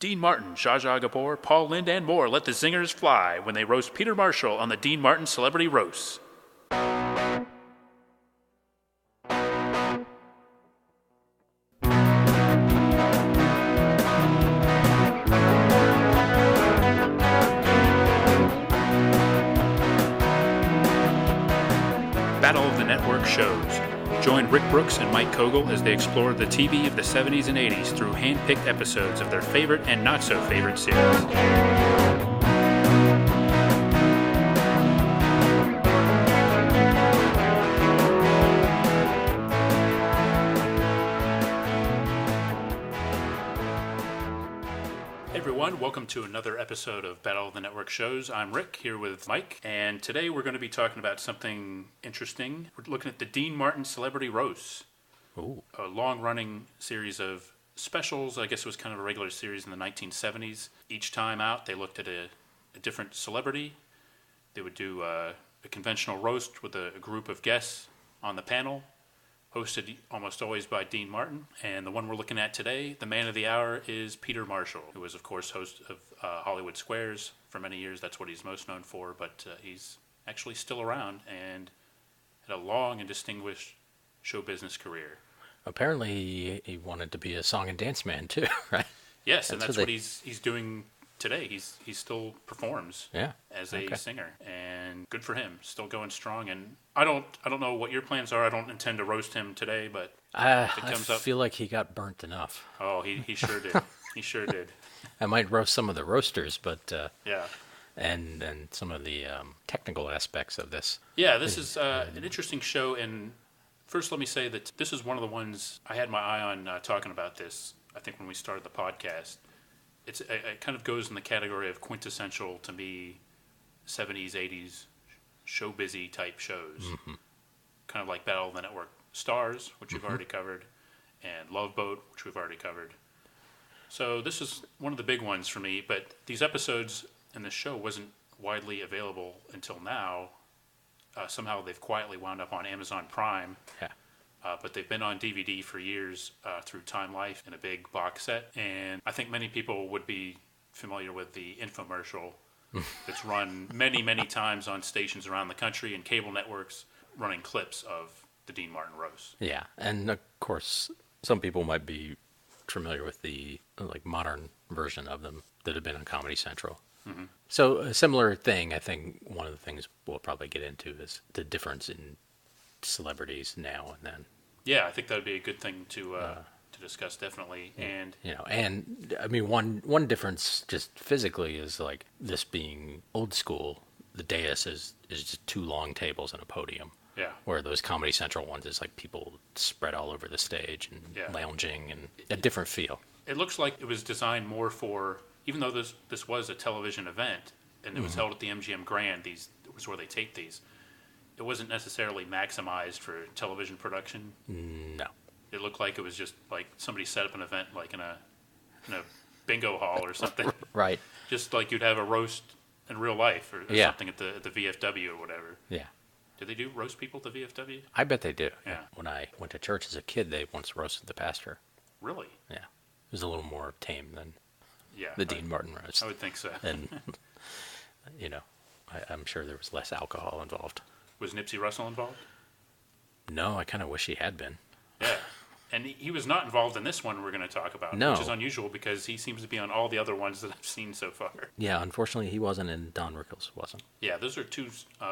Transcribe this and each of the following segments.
Dean Martin, Zsa Zsa Gabor, Paul Lynde, and more let the zingers fly when they roast Peter Marshall on the Dean Martin Celebrity Roast. Battle of the Network shows. Join Rick Brooks and Mike Kogel as they explore the TV of the 70s and 80s through hand-picked episodes of their favorite and not-so-favorite series. Welcome to another episode of Battle of the Network shows. I'm Rick, here with Mike, and today we're going to be talking about something interesting. We're looking at the Dean Martin Celebrity Roast. Ooh. A long-running series of specials. I guess it was kind of a regular series in the 1970s. Each time out, they looked at a different celebrity. They would do a conventional roast with a group of guests on the panel, hosted almost always by Dean Martin. And the one we're looking at today, the man of the hour, is Peter Marshall, who was, of course, host of Hollywood Squares for many years. That's what he's most known for, but he's actually still around and had a long and distinguished show business career. Apparently, he wanted to be a song and dance man, too, right? Yes, and that's what he's doing today. He still performs as a singer, and good for him, still going strong. And I don't know what your plans are. I don't intend to roast him today, but I feel like he got burnt enough. Oh, he sure did. He sure did. I might roast some of the roasters, but and some of the technical aspects of this. Yeah, this is an interesting show. And first, let me say that this is one of the ones I had my eye on talking about this. I think when we started the podcast. It kind of goes in the category of quintessential, to me, 70s, 80s, show-busy type shows. Mm-hmm. Kind of like Battle of the Network Stars, which we've already covered, and Love Boat, which we've already covered. So this is one of the big ones for me, but these episodes in this show wasn't widely available until now. Somehow they've quietly wound up on Amazon Prime. Yeah. But they've been on DVD for years through Time Life in a big box set. And I think many people would be familiar with the Infomercial that's run many, many times on stations around the country and cable networks running clips of the Dean Martin Roast. Yeah, and of course, some people might be familiar with the modern version of them that have been on Comedy Central. Mm-hmm. So a similar thing, I think one of the things we'll probably get into is the difference in celebrities now and then. Yeah, I think that would be a good thing to discuss, definitely. And I mean, one difference just physically is like this being old school. The dais is just two long tables and a podium. Yeah. Where those Comedy Central ones is like people spread all over the stage and lounging and a different feel. It looks like it was designed more for, even though this was a television event and it was held at the MGM Grand. It was where they taped these. It wasn't necessarily maximized for television production. No. It looked like it was just like somebody set up an event like in a bingo hall or something. Right. Just like you'd have a roast in real life or something at the VFW or whatever. Yeah. Did they do roast people at the VFW? I bet they do. Yeah. When I went to church as a kid, they once roasted the pastor. Really? Yeah. It was a little more tame than the Dean Martin roast. I would think so. And, I'm sure there was less alcohol involved. Was Nipsey Russell involved? No, I kind of wish he had been. Yeah. And he was not involved in this one we're going to talk about, which is unusual because he seems to be on all the other ones that I've seen so far. Yeah, unfortunately, he wasn't, and Don Rickles wasn't. Yeah, those are two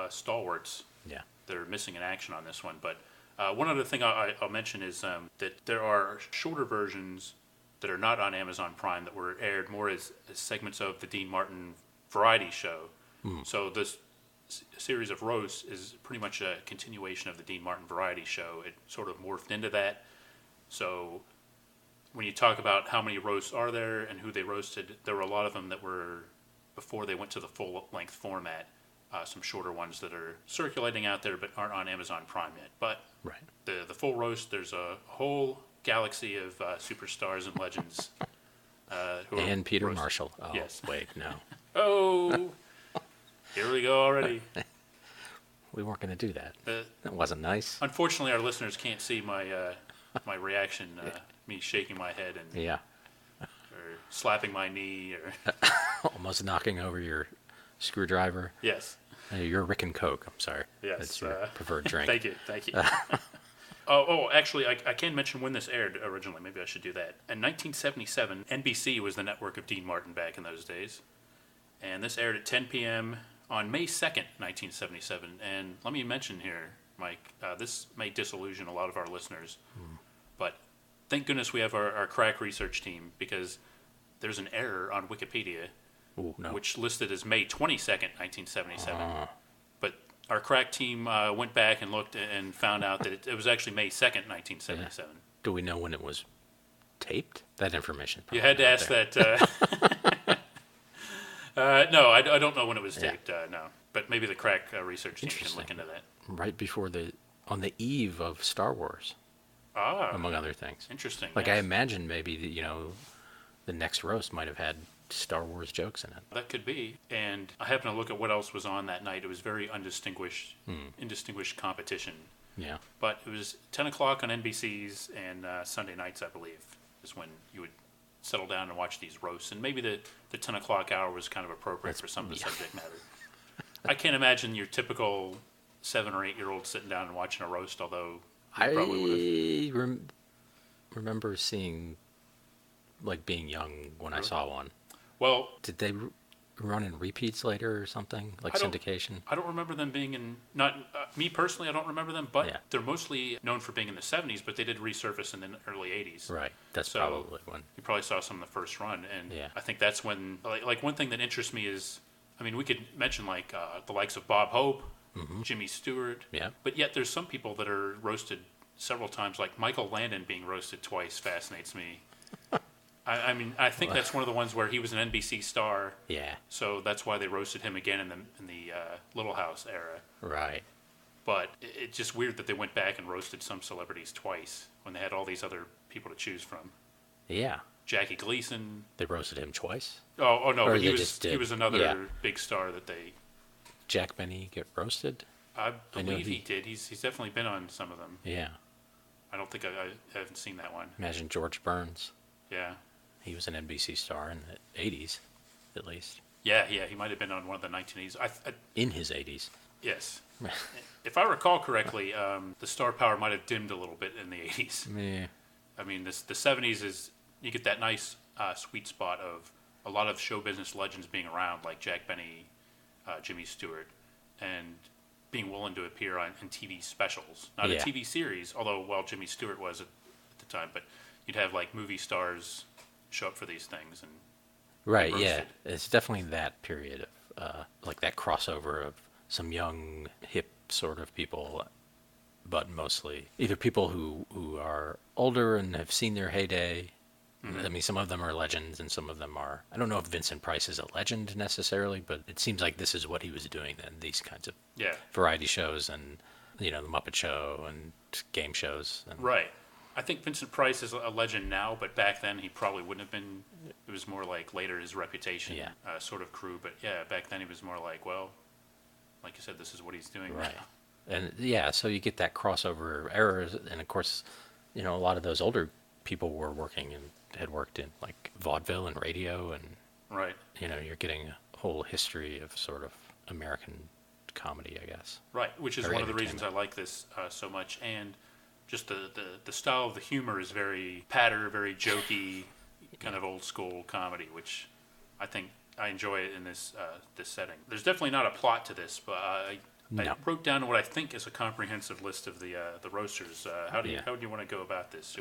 stalwarts that are missing in action on this one. But one other thing I'll mention is that there are shorter versions that are not on Amazon Prime that were aired more as segments of the Dean Martin variety show. Mm. So this series of roasts is pretty much a continuation of the Dean Martin variety show. It sort of morphed into that. So when you talk about how many roasts are there and who they roasted, there were a lot of them that were before they went to the full-length format. Some shorter ones that are circulating out there but aren't on Amazon Prime yet. But the full roast, there's a whole galaxy of superstars and legends. And Peter Marshall. Oh, yes. Wait, no. Oh, here we go already. We weren't going to do that. That wasn't nice. Unfortunately, our listeners can't see my reaction, me shaking my head and or slapping my knee, or Almost knocking over your screwdriver. yes. You're Rick and Coke. I'm sorry. Yes. That's your preferred drink. Thank you. Actually, I can mention when this aired originally. Maybe I should do that. In 1977, NBC was the network of Dean Martin back in those days. And this aired at 10 p.m. on May 2nd, 1977. And let me mention here, Mike, this may disillusion a lot of our listeners. But thank goodness we have our crack research team, because there's an error on Wikipedia, which listed as May 22nd, 1977. But our crack team went back and looked and found out that it was actually May 2nd, 1977. Yeah. Do we know when it was taped? That information. You had to ask that. No, I don't know when it was taped, no. But maybe the crack research team can look into that. Right before on the eve of Star Wars. Among other things. Interesting. Like, yes. I imagine maybe, the next roast might have had Star Wars jokes in it. That could be. And I happened to look at what else was on that night. It was very indistinguished competition. Yeah. But it was 10 o'clock on NBC's, and Sunday nights, I believe, is when you would settle down and watch these roasts. And maybe the 10 o'clock hour was kind of appropriate for some of the subject matter. I can't imagine your typical 7 or 8 year old sitting down and watching a roast, although you probably would have. Remember seeing, like, being young when I saw one. Well, did they run in repeats later or something, like syndication? I don't remember them being in. Not me personally. I don't remember them, but they're mostly known for being in the 70s. But they did resurface in the early 80s. Right. That's probably when you probably saw some of the first run, and I think that's when. Like one thing that interests me is, I mean, we could mention like the likes of Bob Hope, Jimmy Stewart. Yeah. But yet there's some people that are roasted several times. Like Michael Landon being roasted twice fascinates me. I mean, I think that's one of the ones where he was an NBC star. Yeah. So that's why they roasted him again in the Little House era. Right. But it's just weird that they went back and roasted some celebrities twice when they had all these other people to choose from. Yeah. Jackie Gleason. They roasted him twice? Oh no, but he was another big star that they. Jack Benny get roasted? I believe he did. He's definitely been on some of them. Yeah. I don't think I haven't seen that one. Imagine George Burns. Yeah. He was an NBC star in the 80s, at least. Yeah, he might have been on one of the 1980s. In his 80s. Yes. If I recall correctly, the star power might have dimmed a little bit in the 80s. Yeah. I mean, the 70s is, you get that nice sweet spot of a lot of show business legends being around, like Jack Benny, Jimmy Stewart, and being willing to appear in TV specials. Not a TV series, although, Jimmy Stewart was at the time, but you'd have, like, movie stars show up for these things. And right, yeah. It's definitely that period of, like, that crossover of some young, hip sort of people, but mostly either people who are older and have seen their heyday. I mean, some of them are legends, and some of them are. I don't know if Vincent Price is a legend necessarily, but it seems like this is what he was doing then. These kinds of variety shows, and the Muppet Show and game shows. And, right. I think Vincent Price is a legend now, but back then he probably wouldn't have been. It was more like later his reputation sort of crew. But back then he was more like, like you said, this is what he's doing right now. And so you get that crossover errors, and of course, a lot of those older people were working and had worked in like vaudeville and radio, and right. You're getting a whole history of sort of American comedy, I guess. Right, which is one of the reasons I like this so much, and just the style of the humor is very patter, very jokey, kind of old school comedy, which I think I enjoy it in this setting. There's definitely not a plot to this, but I wrote down what I think is a comprehensive list of the roasters. How do you want to go about this?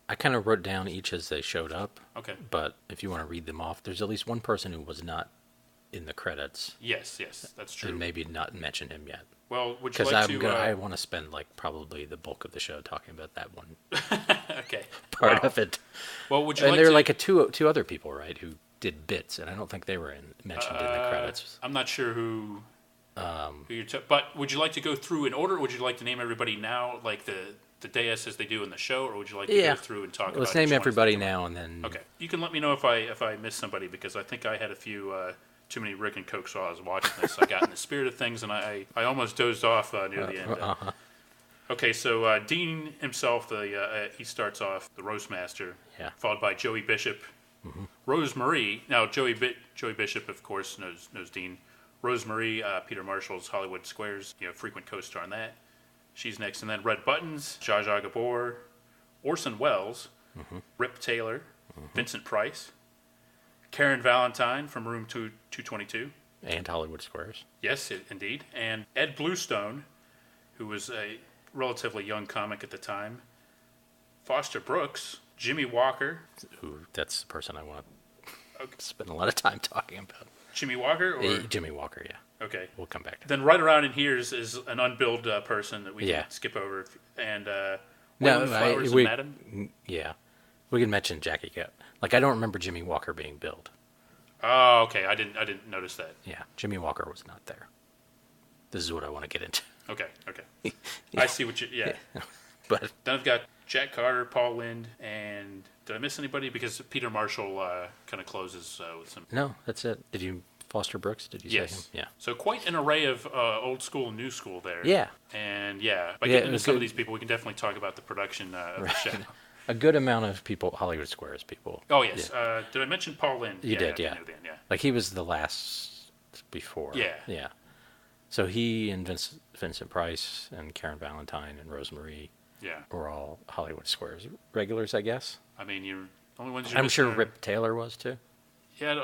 I kind of wrote down each as they showed up. Okay. But if you want to read them off, there's at least one person who was not in the credits. Yes, that's true. And maybe not mention him yet. Well, would you like to... Because I want to spend probably the bulk of the show talking about that one. Okay. Part of it. Well, would you and there are two other people, right, who did bits, and I don't think they were mentioned in the credits. I'm not sure who you're but would you like to go through in order, or would you like to name everybody now, like the dais as they do in the show, or would you like to go through and talk about... Let's name everybody now, and then... Okay. You can let me know if I miss somebody, because I think I had a few... too many Rick and Coke while I was watching this. I got in the spirit of things, and I almost dozed off near the end. Okay, so Dean himself, he starts off the roast master, followed by Joey Bishop, Rose Marie. Now Joey Bishop, of course, knows Dean. Rose Marie, Peter Marshall's Hollywood Squares, frequent co-star on that. She's next, and then Red Buttons, Zsa Zsa Gabor, Orson Welles, Rip Taylor, Vincent Price, Karen Valentine from Room 222. And Hollywood Squares. Yes, indeed. And Ed Bluestone, who was a relatively young comic at the time. Foster Brooks, Jimmie Walker. Who? That's the person I want to spend a lot of time talking about. Jimmie Walker? Or? Jimmie Walker, yeah. Okay. We'll come back to that. Then right around in here is an unbilled person that we can skip over. And Flowers and Madam? Yeah. We can mention Jackie Goat. Like, I don't remember Jimmie Walker being billed. Oh, okay. I didn't notice that. Yeah. Jimmie Walker was not there. This is what I want to get into. Okay. I see what you... Yeah. But then I've got Jack Carter, Paul Lynde, and... Did I miss anybody? Because Peter Marshall kind of closes with some... No, that's it. Did you... Foster Brooks, did you say him? Yeah. So quite an array of old school and new school there. Yeah. And by getting into some of these people, we can definitely talk about the production of the show. A good amount of people, Hollywood Squares people. Oh, yes. Yeah. Did I mention Paul Lynde? You did, yeah. Like, he was the last before. Yeah. Yeah. So he and Vincent Price and Karen Valentine and Rose Marie were all Hollywood Squares regulars, I guess. I mean, you're only ones I'm sure Rip Taylor was, too. Yeah,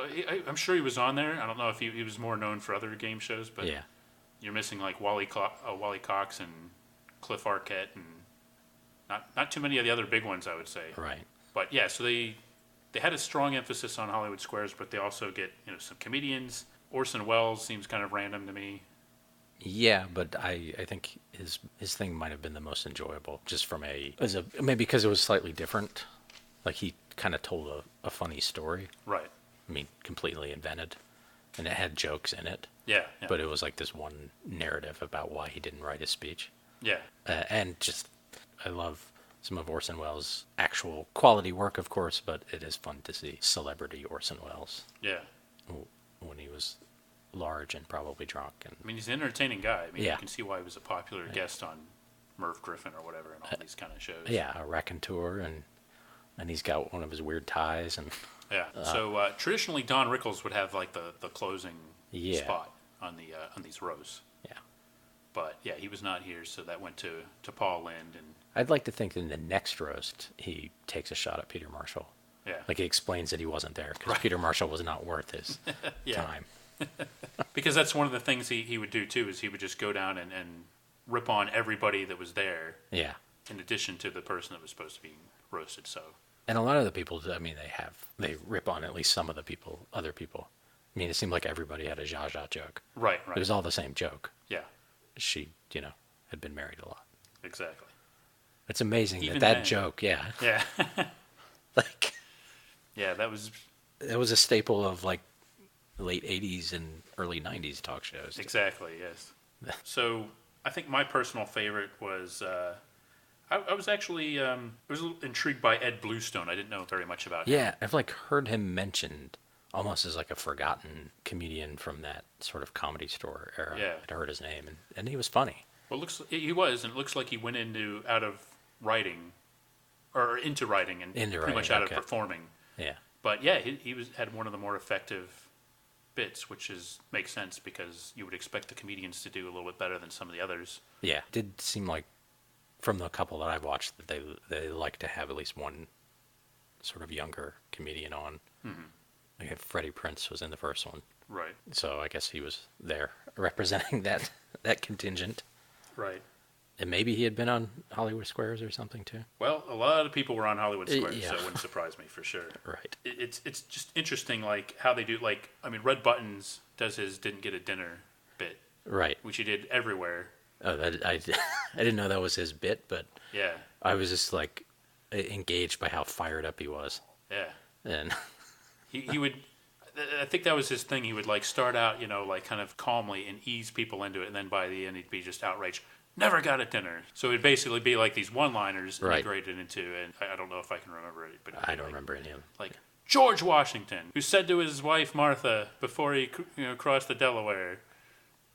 I'm sure he was on there. I don't know if he was more known for other game shows, but you're missing like Wally Cox and Cliff Arquette and not too many of the other big ones, I would say. Right. But so they had a strong emphasis on Hollywood Squares, but they also get some comedians. Orson Welles seems kind of random to me. Yeah, but I think his thing might have been the most enjoyable, just from maybe because it was slightly different. Like, he kind of told a funny story. Right. I mean, completely invented, and it had jokes in it. Yeah. But it was like this one narrative about why he didn't write his speech. Yeah. And just, I love some of Orson Welles' actual quality work, of course, but it is fun to see celebrity Orson Welles. Yeah. When he was large and probably drunk. And I mean, he's an entertaining guy. I mean, you can see why he was a popular guest on Merv Griffin or whatever and all these kind of shows. Yeah, a raconteur, and he's got one of his weird ties and... Yeah. So traditionally, Don Rickles would have like the closing spot on these roasts. Yeah. But he was not here, so that went to Paul Lynde. And I'd like to think that in the next roast he takes a shot at Peter Marshall. Yeah. Like, he explains that he wasn't there because Peter Marshall was not worth his time. Because that's one of the things he would do too, is he would just go down and rip on everybody that was there. Yeah. In addition to the person that was supposed to be roasted. So. And a lot of the people, I mean, they rip on at least some of the other people. I mean, it seemed like everybody had a Zsa Zsa joke. Right. It was all the same joke. Yeah. She, had been married a lot. Exactly. It's amazing Even that then. joke, Yeah. Like. Yeah, that was a staple of, like, late 80s and early 90s talk shows. Exactly, yes. So, I think my personal favorite was... I was actually I was a little intrigued by Ed Bluestone. I didn't know very much about him. Yeah, I've heard him mentioned almost as like a forgotten comedian from that sort of Comedy Store era. Yeah. I'd heard his name, and he was funny. Well, he was, and it looks like he went out of writing, or into writing, and pretty much out of performing. Yeah. But he had one of the more effective bits, which makes sense because you would expect the comedians to do a little bit better than some of the others. Yeah, it did seem like, from the couple that I've watched, that they like to have at least one sort of younger comedian on. Mm-hmm. Like, Freddie Prinze was in the first one. Right. So I guess he was there representing that contingent. Right. And maybe he had been on Hollywood Squares or something too. Well, a lot of people were on Hollywood Squares, so it wouldn't surprise me for sure. Right. It's just interesting, like, how they do, like, I mean, Red Buttons does his didn't get a dinner bit. Right. Which he did everywhere. Oh, I didn't know that was his bit, but yeah, I was just like engaged by how fired up he was. Yeah, and he would. I think that was his thing. He would like start out, like kind of calmly and ease people into it, and then by the end he'd be just outraged. Never got a dinner. So it'd basically be like these one-liners integrated into, and I don't know if I can remember it, but I don't remember any of them. Like George Washington, who said to his wife Martha before he crossed the Delaware,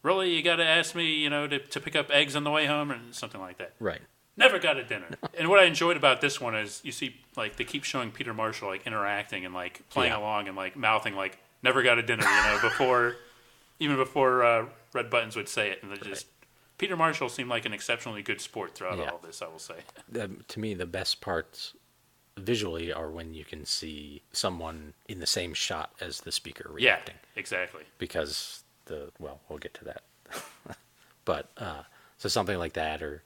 really, you got to ask me, to pick up eggs on the way home, or something like that. Right. Never got a dinner. And what I enjoyed about this one is you see, like, they keep showing Peter Marshall, like, interacting and, like, playing along and, like, mouthing, like, never got a dinner, before Red Buttons would say it. And just Peter Marshall seemed like an exceptionally good sport throughout all of this, I will say. To me, the best parts visually are when you can see someone in the same shot as the speaker reacting. Yeah, exactly. Because we'll get to that. But, so something like that, or...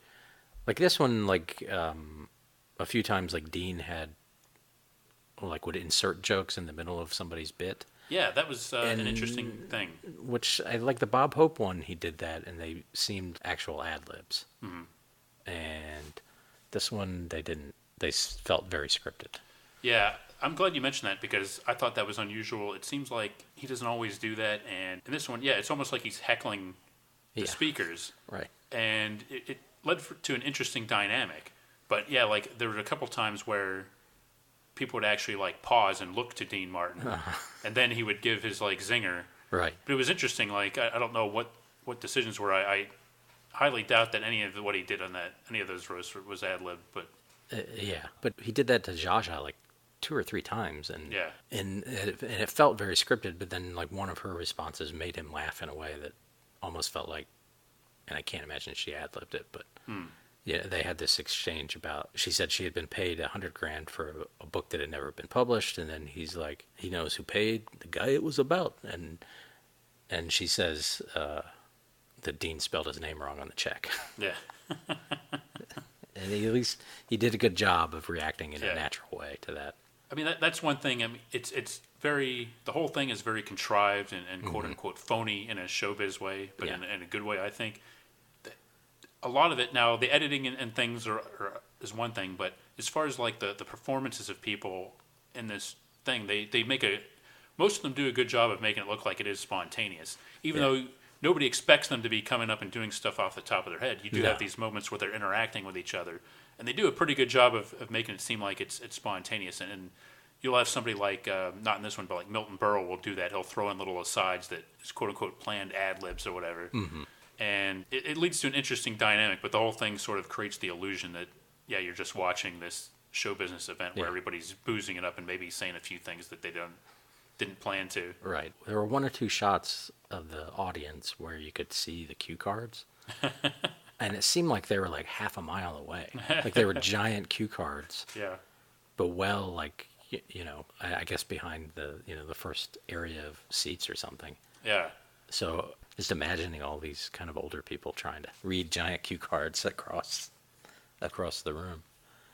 Like this one, like a few times, like Dean would insert jokes in the middle of somebody's bit. Yeah, that was an interesting thing. Which I like the Bob Hope one. He did that, and they seemed actual ad libs. Mm-hmm. And this one, they didn't. They felt very scripted. Yeah, I'm glad you mentioned that because I thought that was unusual. It seems like he doesn't always do that, and in this one, it's almost like he's heckling the speakers. Right. And it led to an interesting dynamic. But yeah, like there were a couple times where people would actually like pause and look to Dean Martin, and then he would give his like zinger. Right. But it was interesting. Like I don't know what decisions were. I highly doubt that any of what he did on any of those roasts was ad lib. But but he did that to Zsa Zsa like 2 or 3 times, and and it felt very scripted. But then like one of her responses made him laugh in a way that almost felt like. And I can't imagine she ad-libbed it, but they had this exchange about. She said she had been paid $100,000 for a book that had never been published, and then he's like, he knows who paid the guy it was about, and she says that Dean spelled his name wrong on the check. Yeah, and at least he did a good job of reacting in a natural way to that. I mean, that's one thing. I mean, it's very the whole thing is very contrived and quote unquote phony in a showbiz way, but in a good way, I think. A lot of it now, the editing and things is one thing, but as far as like the performances of people in this thing, they make most of them do a good job of making it look like it is spontaneous, even though nobody expects them to be coming up and doing stuff off the top of their head. You do have these moments where they're interacting with each other, and they do a pretty good job of making it seem like it's spontaneous. And you'll have somebody like, not in this one, but like Milton Berle will do that. He'll throw in little asides that is quote unquote planned ad libs or whatever. Mm-hmm. And it leads to an interesting dynamic, but the whole thing sort of creates the illusion that, you're just watching this show business event where everybody's boozing it up and maybe saying a few things that they didn't plan to. Right. There were 1 or 2 shots of the audience where you could see the cue cards. And it seemed like they were like half a mile away. Like they were giant cue cards. Yeah. But like, I guess behind the first area of seats or something. Yeah. So just imagining all these kind of older people trying to read giant cue cards across the room.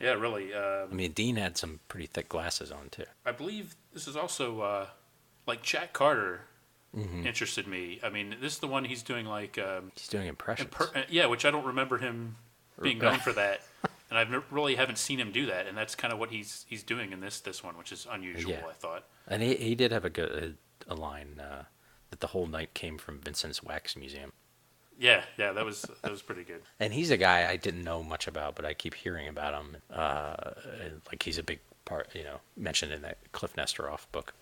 Yeah, really. I mean, Dean had some pretty thick glasses on, too. I believe this is also, like, Jack Carter interested me. I mean, this is the one he's doing, like... he's doing impressions. Which I don't remember him being known for that. And I really haven't seen him do that, and that's kind of what he's doing in this one, which is unusual, I thought. And he did have a line... that the whole night came from Vincent's Wax Museum. Yeah, that was pretty good. And he's a guy I didn't know much about, but I keep hearing about him. Like he's a big part, mentioned in that Cliff Nesteroff book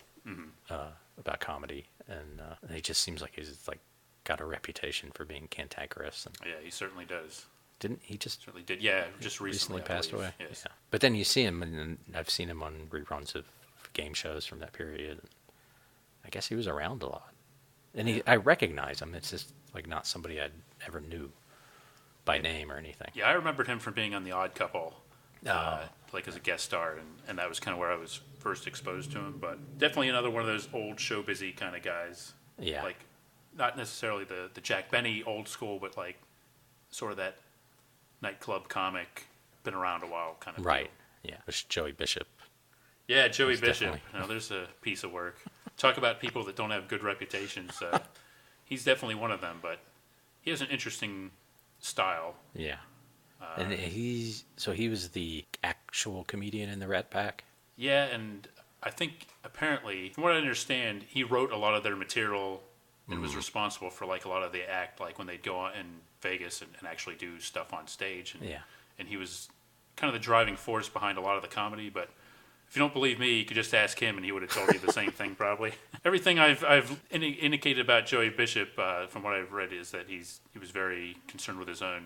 about comedy, and he just seems like he's like got a reputation for being cantankerous. And yeah, he certainly does. Didn't he just certainly did? Yeah, just recently passed away. Yes. Yeah. But then you see him, and I've seen him on reruns of game shows from that period. I guess he was around a lot. And I recognize him. It's just like not somebody I ever knew by name or anything. Yeah, I remembered him from being on The Odd Couple, like as a guest star, and that was kind of where I was first exposed to him. But definitely another one of those old show busy kind of guys. Yeah. Like not necessarily the Jack Benny old school, but like sort of that nightclub comic, been around a while kind of. Right. Deal. Yeah. There's Joey Bishop. Yeah, Joey Bishop. Now, there's a piece of work. Talk about people that don't have good reputations. He's definitely one of them, but he has an interesting style. Yeah. And he was the actual comedian in the Rat Pack? Yeah, and I think apparently, from what I understand, he wrote a lot of their material and was responsible for like a lot of the act, like when they'd go out in Vegas and actually do stuff on stage. And he was kind of the driving force behind a lot of the comedy, but If you don't believe me, you could just ask him, and he would have told you the same thing probably. Everything I've indicated about Joey Bishop, from what I've read, is that he was very concerned with his own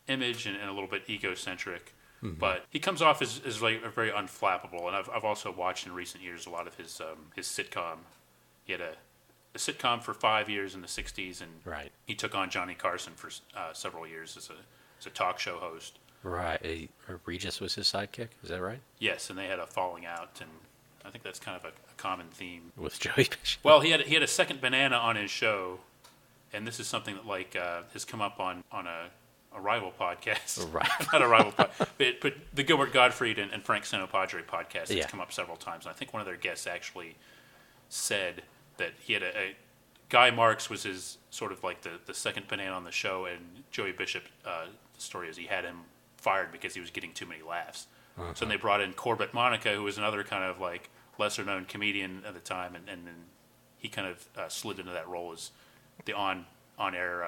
image and a little bit egocentric. Mm-hmm. But he comes off as like very unflappable, and I've also watched in recent years a lot of his sitcom. He had a sitcom for 5 years in the '60s, and he took on Johnny Carson for several years as a talk show host. Right. Regis was his sidekick, is that right? Yes, and they had a falling out, and I think that's kind of a common theme. With Joey Bishop? Well, he had a second banana on his show, and this is something that has come up on a rival podcast. Right. Not a rival podcast, but the Gilbert Gottfried and Frank Sanopadre podcast has come up several times. And I think one of their guests actually said that he had a Guy Marks was his sort of like the second banana on the show, and Joey Bishop, the story is he had him fired because he was getting too many laughs. Uh-huh. So then they brought in Corbett Monica, who was another kind of like lesser known comedian at the time, and then he kind of slid into that role as the on-air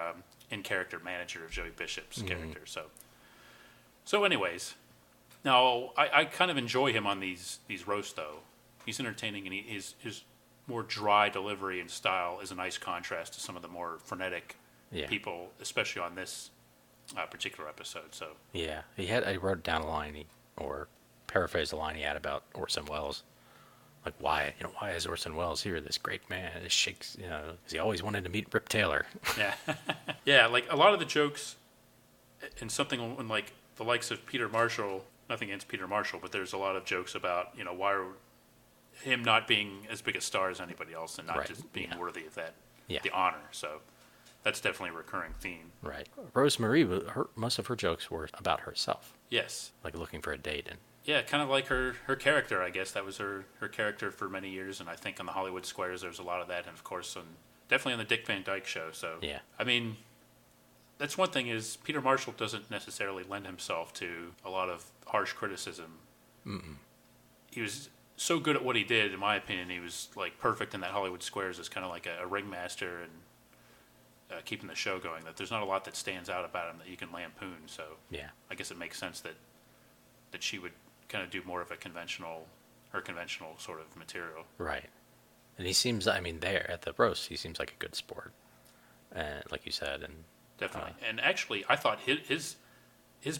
in-character manager of Joey Bishop's character. So anyways, now I kind of enjoy him on these roasts though. He's entertaining, and his more dry delivery and style is a nice contrast to some of the more frenetic people, especially on this particular episode. So I wrote down a line or paraphrased a line he had about Orson Welles. Like, why is Orson Welles here? This great man, this shakes, because he always wanted to meet Rip Taylor. Yeah. Yeah, like a lot of the jokes, and something when like the likes of Peter Marshall, nothing against Peter Marshall, but there's a lot of jokes about, why are him not being as big a star as anybody else and not just being worthy of that, the honor. So that's definitely a recurring theme. Right. Rosemarie, most of her jokes were about herself. Yes. Like looking for a date. And yeah, kind of like her character, I guess. That was her character for many years, and I think on the Hollywood Squares there was a lot of that, and of course definitely on the Dick Van Dyke Show. So yeah. I mean, that's one thing is Peter Marshall doesn't necessarily lend himself to a lot of harsh criticism. Mm-mm. He was so good at what he did, in my opinion. He was like perfect in that Hollywood Squares as kind of like a ringmaster and keeping the show going, that there's not a lot that stands out about him that you can lampoon. So yeah, I guess it makes sense that she would kind of do more of a conventional sort of material. Right. And he seems, there at the roast, he seems like a good sport, like you said, and definitely. And actually, I thought his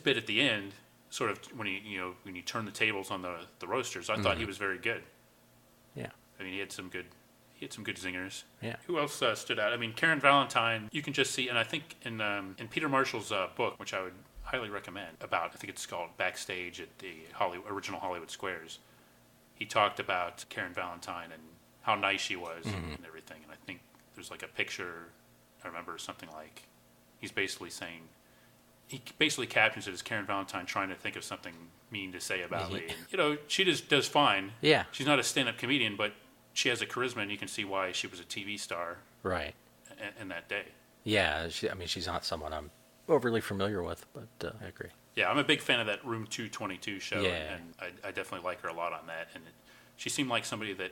bit at the end, sort of when you turn the tables on the roasters, I thought he was very good. Yeah. I mean, he had some good zingers. Yeah. Who else stood out? I mean, Karen Valentine. You can just see, and I think in Peter Marshall's book, which I would highly recommend, I think it's called Backstage at the original Hollywood Squares. He talked about Karen Valentine and how nice she was and everything. And I think there's like a picture, I remember something like, he's basically saying, he basically captions it as Karen Valentine trying to think of something mean to say about me. And, she just does fine. Yeah. She's not a stand-up comedian, but she has a charisma, and you can see why she was a TV star. Right. In that day. Yeah. She's not someone I'm overly familiar with, but I agree. Yeah, I'm a big fan of that Room 222 show, yeah. and I definitely like her a lot on that. And she seemed like somebody that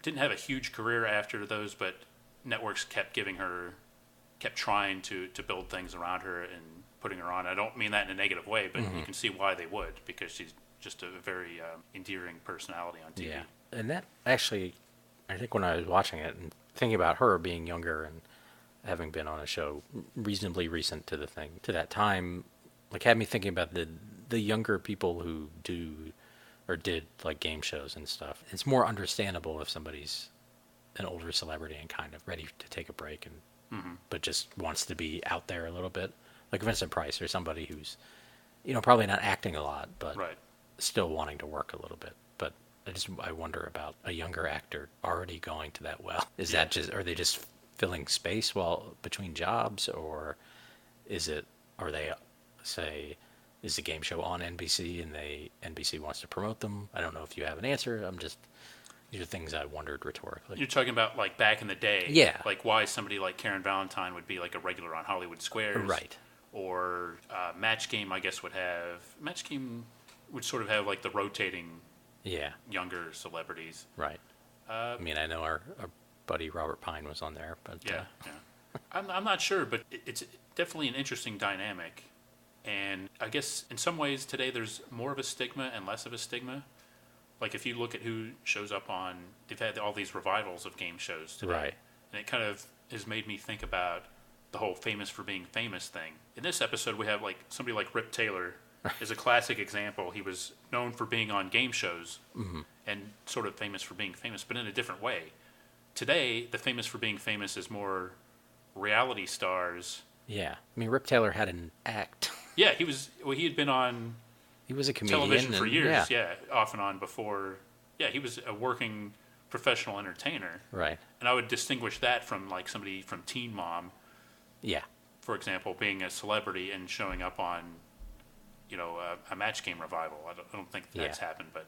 didn't have a huge career after those, but networks kept trying to build things around her and putting her on. I don't mean that in a negative way, but you can see why they would, because she's just a very endearing personality on TV. Yeah, and that actually, I think when I was watching it and thinking about her being younger and having been on a show reasonably recent to that time, like had me thinking about the younger people who do or did like game shows and stuff. It's more understandable if somebody's an older celebrity and kind of ready to take a break and but just wants to be out there a little bit, like Vincent Price or somebody who's probably not acting a lot but still wanting to work a little bit. But I wonder about a younger actor already going to that well. Are they just filling space between jobs, or is the game show on NBC and NBC wants to promote them? I don't know if you have an answer. These are things I wondered rhetorically. You're talking about like back in the day, yeah, like why somebody like Karen Valentine would be like a regular on Hollywood Squares, right? Or Match Game, I guess Match Game would sort of have like the rotating, younger celebrities, right? I know our buddy Robert Pine was on there, but yeah. I'm not sure, but it's definitely an interesting dynamic, and I guess in some ways today there's more of a stigma and less of a stigma. like if you look at who shows up on, they've had all these revivals of game shows today. Right. And it kind of has made me think about the whole famous for being famous thing. In this episode, we have like somebody like Rip Taylor is a classic example. He was known for being on game shows and sort of famous for being famous, but in a different way. Today, the famous for being famous is more reality stars. Yeah. I mean, Rip Taylor had an act. Yeah, he had been on He was a comedian. television for years, off and on before. Yeah, he was a working professional entertainer. Right. And I would distinguish that from like somebody from Teen Mom, Yeah. for example, being a celebrity and showing up on, a match game revival. I don't think that's happened, but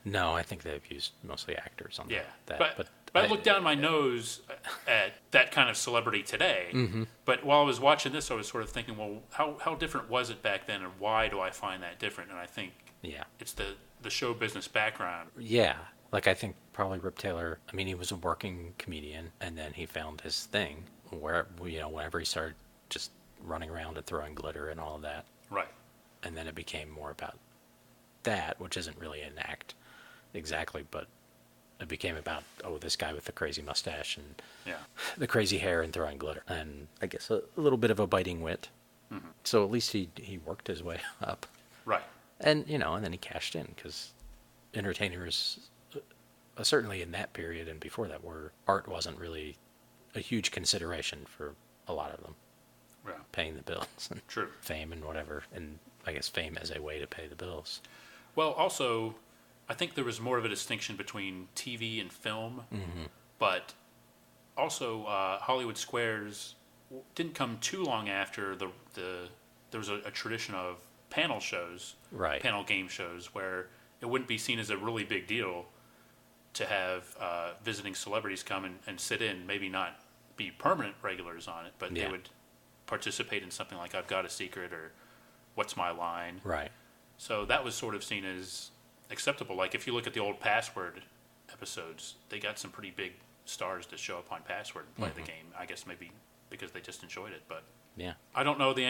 No, I think they've used mostly actors on that. But I looked down my nose at that kind of celebrity today. But while I was watching this, I was sort of thinking, well, how different was it back then, and why do I find that different? And I think it's the show business background. Yeah. Like, I think probably Rip Taylor, I mean, he was a working comedian, and then he found his thing where, whenever he started just running around and throwing glitter and all of that. Right. And then it became more about that, which isn't really an act exactly, but it became about, this guy with the crazy mustache and the crazy hair and throwing glitter. And I guess a little bit of a biting wit. So at least he worked his way up. Right. And, and then he cashed in, because entertainers, certainly in that period and before that, art wasn't really a huge consideration for a lot of them. Yeah. Paying the bills and True. fame and whatever. And I guess fame as a way to pay the bills. Well, also, I think there was more of a distinction between TV and film, but also Hollywood Squares didn't come too long after there was a tradition of panel shows, Right. panel game shows, where it wouldn't be seen as a really big deal to have visiting celebrities come and sit in, maybe not be permanent regulars on it, but they would participate in something like I've Got a Secret or What's My Line. Right. So that was sort of seen as acceptable. Like if you look at the old Password episodes, they got some pretty big stars to show up on Password and play the game. I guess maybe because they just enjoyed it. But I don't know the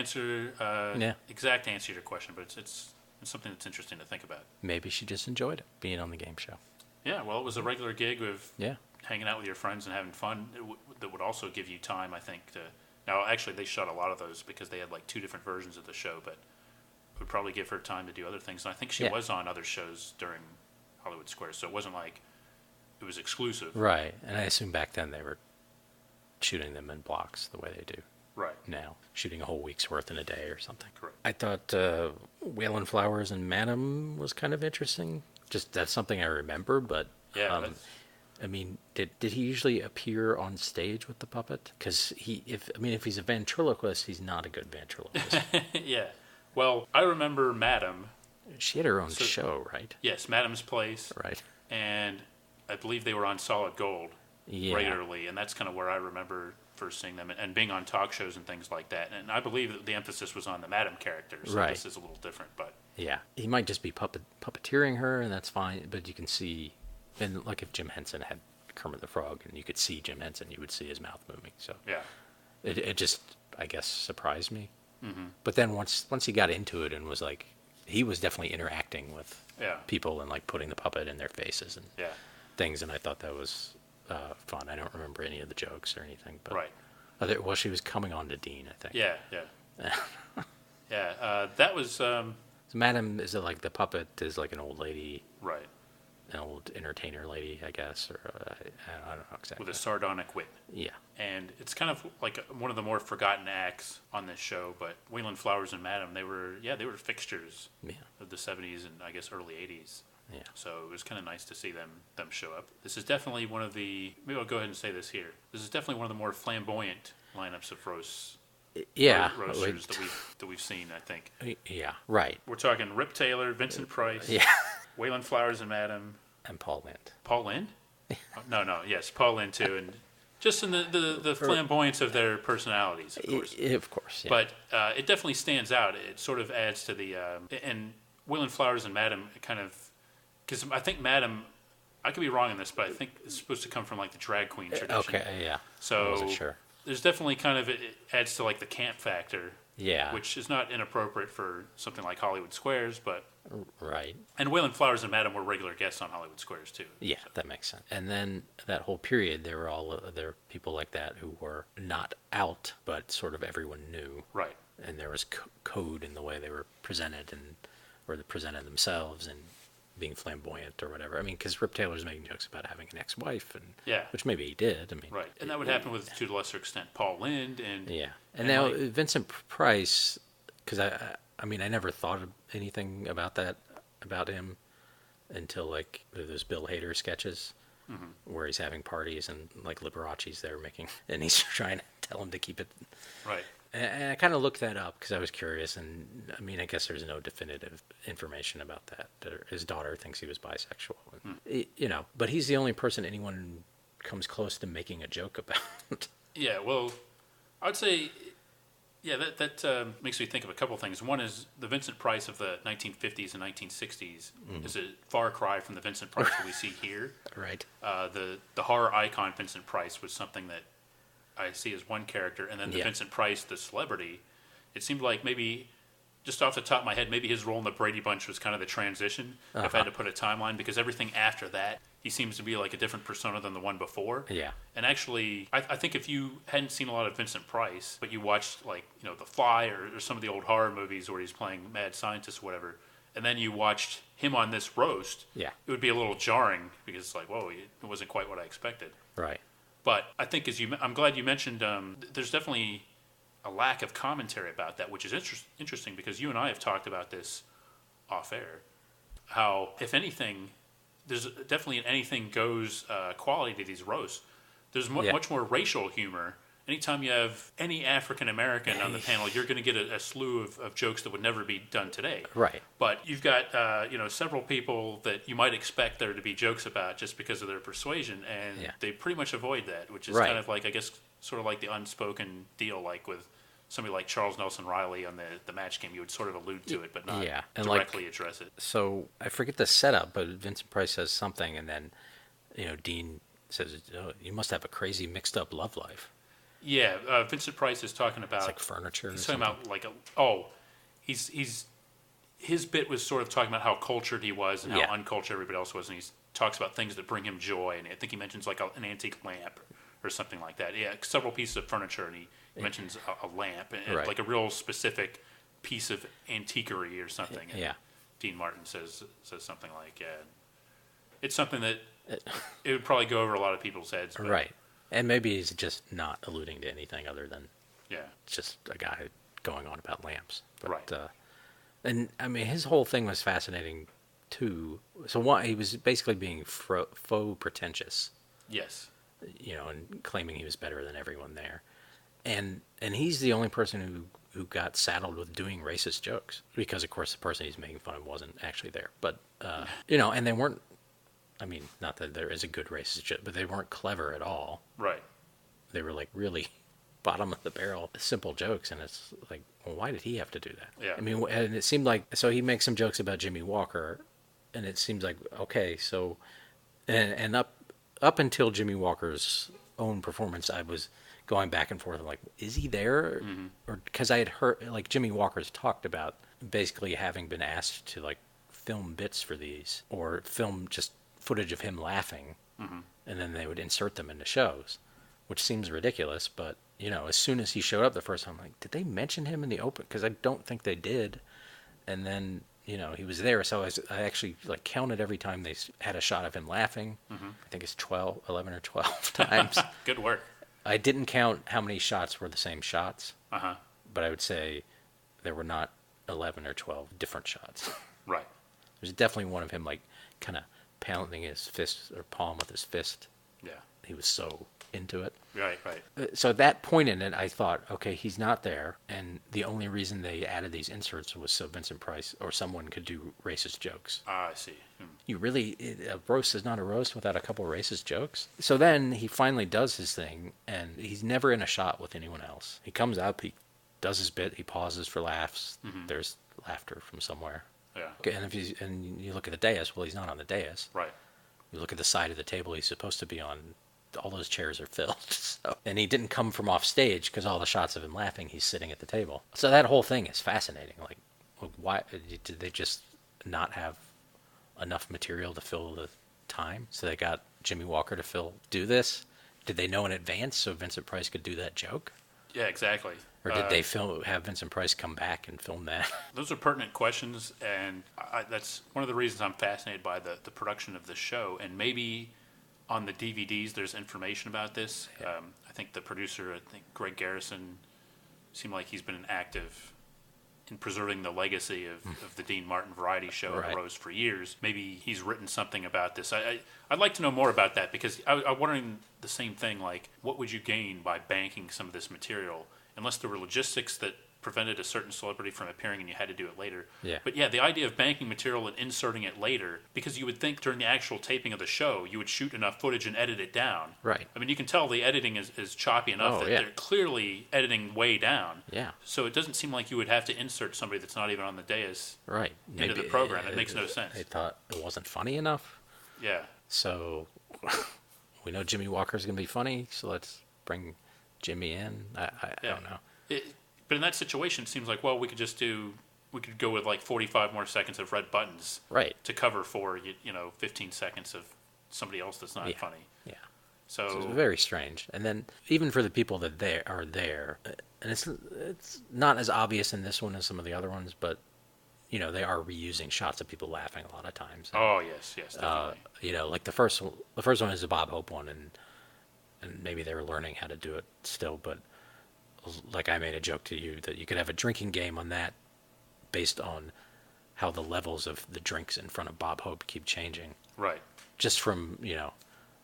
exact answer to your question, but it's something that's interesting to think about. Maybe she just enjoyed it, being on the game show. Yeah, well, it was a regular gig of Yeah. hanging out with your friends and having fun. That would also give you time, I think, to... Now, actually, they shot a lot of those because they had like 2 different versions of the show, but it would probably give her time to do other things. And I think she was on other shows during Hollywood Squares, so it wasn't like it was exclusive. Right. And I assume back then they were shooting them in blocks the way they do Right. now, shooting a whole week's worth in a day or something. Correct. I thought Waylon Flowers and Madam was kind of interesting. Just that's something I remember, but Yeah, I mean, did he usually appear on stage with the puppet? Because if he's a ventriloquist, he's not a good ventriloquist. yeah. Well, I remember Madam. She had her own show, right? Yes, Madam's Place. Right. And I believe they were on Solid Gold regularly, and that's kind of where I remember first seeing them and being on talk shows and things like that. And I believe that the emphasis was on the Madam character, so Right. this is a little different, but... Yeah, he might just be puppeteering her, and that's fine. But you can see, and like if Jim Henson had Kermit the Frog, and you could see Jim Henson, you would see his mouth moving. So Yeah. it just, I guess, surprised me. But then once he got into it and was like, he was definitely interacting with people and like putting the puppet in their faces and things, and I thought that was fun. I don't remember any of the jokes or anything, but well, she was coming on to Dean, I think. That was So Madam is like the puppet is like an old lady, right an old entertainer lady, I guess, or I don't know exactly. with a sardonic wit. Yeah. And it's kind of like one of the more forgotten acts on this show, but Waylon Flowers and Madam, they were fixtures of the 70s and I guess early 80s. Yeah. So it was kind of nice to see them show up. This is definitely one of the, maybe I'll go ahead and say this here. This is definitely one of the more flamboyant lineups of roasters that we've seen, I think. Yeah, right. We're talking Rip Taylor, Vincent Price, Waylon Flowers and Madam. And Paul Lynde. Paul Lynde? Yes, Paul Lynde too, and just in the flamboyance of their personalities, of course. Of course, yeah. But it definitely stands out. It sort of adds to the and Waylon Flowers and Madam kind of, because I think Madam, I could be wrong on this, but I think it's supposed to come from like the drag queen tradition. Okay, yeah. So I wasn't sure. There's definitely kind of, it adds to like the camp factor Yeah. Which is not inappropriate for something like Hollywood Squares, but... Right. And Waylon Flowers and Madam were regular guests on Hollywood Squares, too. Yeah, so. That makes sense. And then that whole period, there were people like that who were not out, but sort of everyone knew. Right. And there was code in the way they were presented, or they presented themselves, and being flamboyant or whatever. I mean, because Rip Taylor's making jokes about having an ex-wife, which maybe he did. I mean, right, and that would happen with, to a lesser extent, Paul Lynde and and now like, Vincent Price, because I mean, I never thought of anything about him until like those Bill Hader sketches where he's having parties and like Liberace's there making, and he's trying to tell him to keep it right. And I kind of looked that up because I was curious, and I mean, I guess there's no definitive information about that. His daughter thinks he was bisexual, but he's the only person anyone comes close to making a joke about. Yeah, well, I would say, that makes me think of a couple things. One is the Vincent Price of the 1950s and 1960s is a far cry from the Vincent Price that we see here. Right. The horror icon Vincent Price was something that I see as one character, and then the Vincent Price, the celebrity, it seemed like maybe, just off the top of my head, maybe his role in the Brady Bunch was kind of the transition, if I had to put a timeline, because everything after that, he seems to be like a different persona than the one before. Yeah. And actually, I think if you hadn't seen a lot of Vincent Price, but you watched, like, The Fly or some of the old horror movies where he's playing mad scientist or whatever, and then you watched him on this roast, it would be a little jarring, because it's like, whoa, it wasn't quite what I expected. Right. But I think, I'm glad you mentioned, there's definitely a lack of commentary about that, which is interesting because you and I have talked about this off air. How, if anything, there's definitely an anything goes quality to these roasts. There's much more racial humor. Anytime you have any African American on the panel, you're going to get a slew of jokes that would never be done today. Right. But you've got several people that you might expect there to be jokes about just because of their persuasion, and they pretty much avoid that, which is kind of like, I guess, sort of like the unspoken deal, like with somebody like Charles Nelson Riley on the Match Game. You would sort of allude to it, but not directly address it. So I forget the setup, but Vincent Price says something, and then Dean says, "You must have a crazy mixed up love life." Yeah, Vincent Price is talking about... It's like furniture. He's talking about like his bit was sort of talking about how cultured he was and how uncultured everybody else was, and he talks about things that bring him joy, and I think he mentions like an antique lamp or something like that. Yeah, several pieces of furniture, and he mentions a lamp, and like a real specific piece of antiquery or something. And Dean Martin says something like, it's something that it would probably go over a lot of people's heads. But, right. And maybe he's just not alluding to anything other than just a guy going on about lamps. But, right. And, I mean, his whole thing was fascinating, too. So he was basically being faux pretentious. Yes. And claiming he was better than everyone there. And he's the only person who got saddled with doing racist jokes. Because, of course, the person he's making fun of wasn't actually there. But, and they weren't, I mean, not that there is a good racist joke, but they weren't clever at all. Right. They were like really bottom of the barrel, simple jokes, and it's like, well, why did he have to do that? Yeah. I mean, and it seemed like, so he makes some jokes about Jimmie Walker, and it seems like, okay, so, and up until Jimmie Walker's own performance, I was going back and forth, like, is he there? Mm-hmm. Or because I had heard, like, Jimmie Walker's talked about basically having been asked to like film bits for these, or film just footage of him laughing, and then they would insert them into shows, which seems ridiculous, but as soon as he showed up the first time, I'm like, did they mention him in the open? Because I don't think they did. And then he was there, so I actually like counted every time they had a shot of him laughing. I think it's 11 or 12 times. Good work. I didn't count how many shots were the same shots, but I would say there were not 11 or 12 different shots. Right. There's definitely one of him like kind of pounding his fist or palm with his fist. Yeah. He was so into it. Right. So at that point in it, I thought, okay, he's not there, and the only reason they added these inserts was so Vincent Price or someone could do racist jokes. I see. A roast is not a roast without a couple racist jokes. So then he finally does his thing, and he's never in a shot with anyone else. He comes up, he does his bit, he pauses for laughs. There's laughter from somewhere. Yeah. And you look at the dais, well, he's not on the dais. Right. You look at the side of the table he's supposed to be on, all those chairs are filled. So, and he didn't come from off stage because all the shots of him laughing, he's sitting at the table. So that whole thing is fascinating. Like, why did they just not have enough material to fill the time? So they got Jimmie Walker to do this. Did they know in advance so Vincent Price could do that joke? Yeah, exactly. Or did they have Vincent Price come back and film that? Those are pertinent questions, and that's one of the reasons I'm fascinated by the production of the show. And maybe on the DVDs there's information about this. Yeah. I think the producer, Greg Garrison, seemed like he's been active in preserving the legacy of the Dean Martin variety show that arose for years. Maybe he's written something about this. I'd like to know more about that, because I'm wondering the same thing, like, what would you gain by banking some of this material, unless there were logistics that prevented a certain celebrity from appearing and you had to do it later. Yeah. But yeah, the idea of banking material and inserting it later, because you would think during the actual taping of the show, you would shoot enough footage and edit it down. Right. I mean, you can tell the editing is choppy enough that they're clearly editing way down. Yeah. So it doesn't seem like you would have to insert somebody that's not even on the dais into the Maybe, program. It makes no sense. They thought it wasn't funny enough. Yeah. So we know Jimmie Walker's going to be funny, so let's bring Jimmy in. I don't know. But in that situation, it seems like, well, we could go with like 45 more seconds of red buttons to cover for 15 seconds of somebody else that's not funny. Yeah. So it's very strange. And then even for the people that are there, and it's not as obvious in this one as some of the other ones, but they are reusing shots of people laughing a lot of times. And, oh yes, definitely. Like the first one is a Bob Hope one, and maybe they were learning how to do it still, but like I made a joke to you that you could have a drinking game on that based on how the levels of the drinks in front of Bob Hope keep changing. Right. Just from,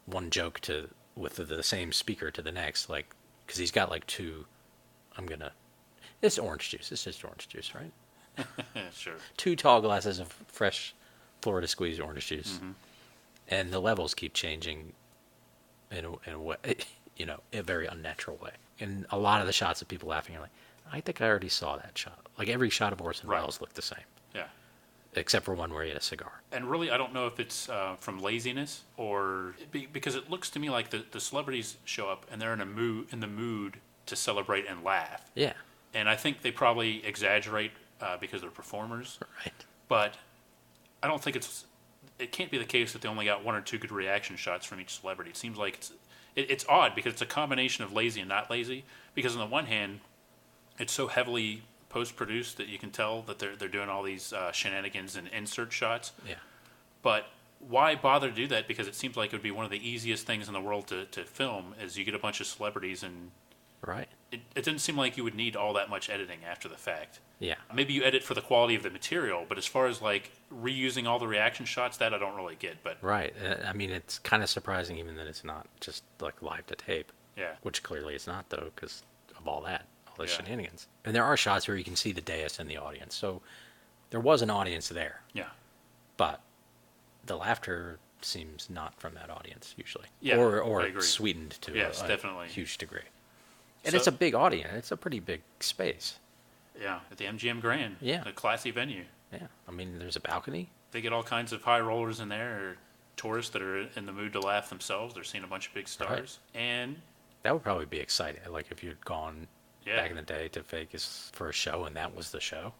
one joke with the same speaker to the next, like, because he's got like two, it's orange juice. It's just orange juice, right? Sure. 2 tall glasses of fresh Florida squeezed orange juice. Mm-hmm. And the levels keep changing in a way, a very unnatural way. And a lot of the shots of people laughing are like, I think I already saw that shot. Like every shot of Orson Welles looked the same. Yeah. Except for one where he had a cigar. And really, I don't know if it's from laziness or because it looks to me like the celebrities show up and they're in the mood to celebrate and laugh. Yeah. And I think they probably exaggerate because they're performers. Right. But I don't think it can't be the case that they only got 1 or 2 good reaction shots from each celebrity. It seems like it's odd because it's a combination of lazy and not lazy. Because on the one hand, it's so heavily post-produced that you can tell that they're doing all these shenanigans and insert shots. Yeah. But why bother to do that? Because it seems like it would be one of the easiest things in the world to film is you get a bunch of celebrities and right. It didn't seem like you would need all that much editing after the fact. Yeah. Maybe you edit for the quality of the material, but as far as like reusing all the reaction shots, that I don't really get. But right. I mean, it's kind of surprising even that it's not just like live to tape. Yeah. Which clearly it's not though, because of all the shenanigans. And there are shots where you can see the dais and the audience, so there was an audience there. Yeah. But the laughter seems not from that audience usually. Yeah. Or sweetened to definitely. A huge degree. And it's a big audience. It's a pretty big space. Yeah, at the MGM Grand. Yeah. A classy venue. Yeah. I mean, there's a balcony. They get all kinds of high rollers in there, or tourists that are in the mood to laugh themselves. They're seeing a bunch of big stars. Right. And that would probably be exciting. Like if you'd gone back in the day to Vegas for a show and that was the show.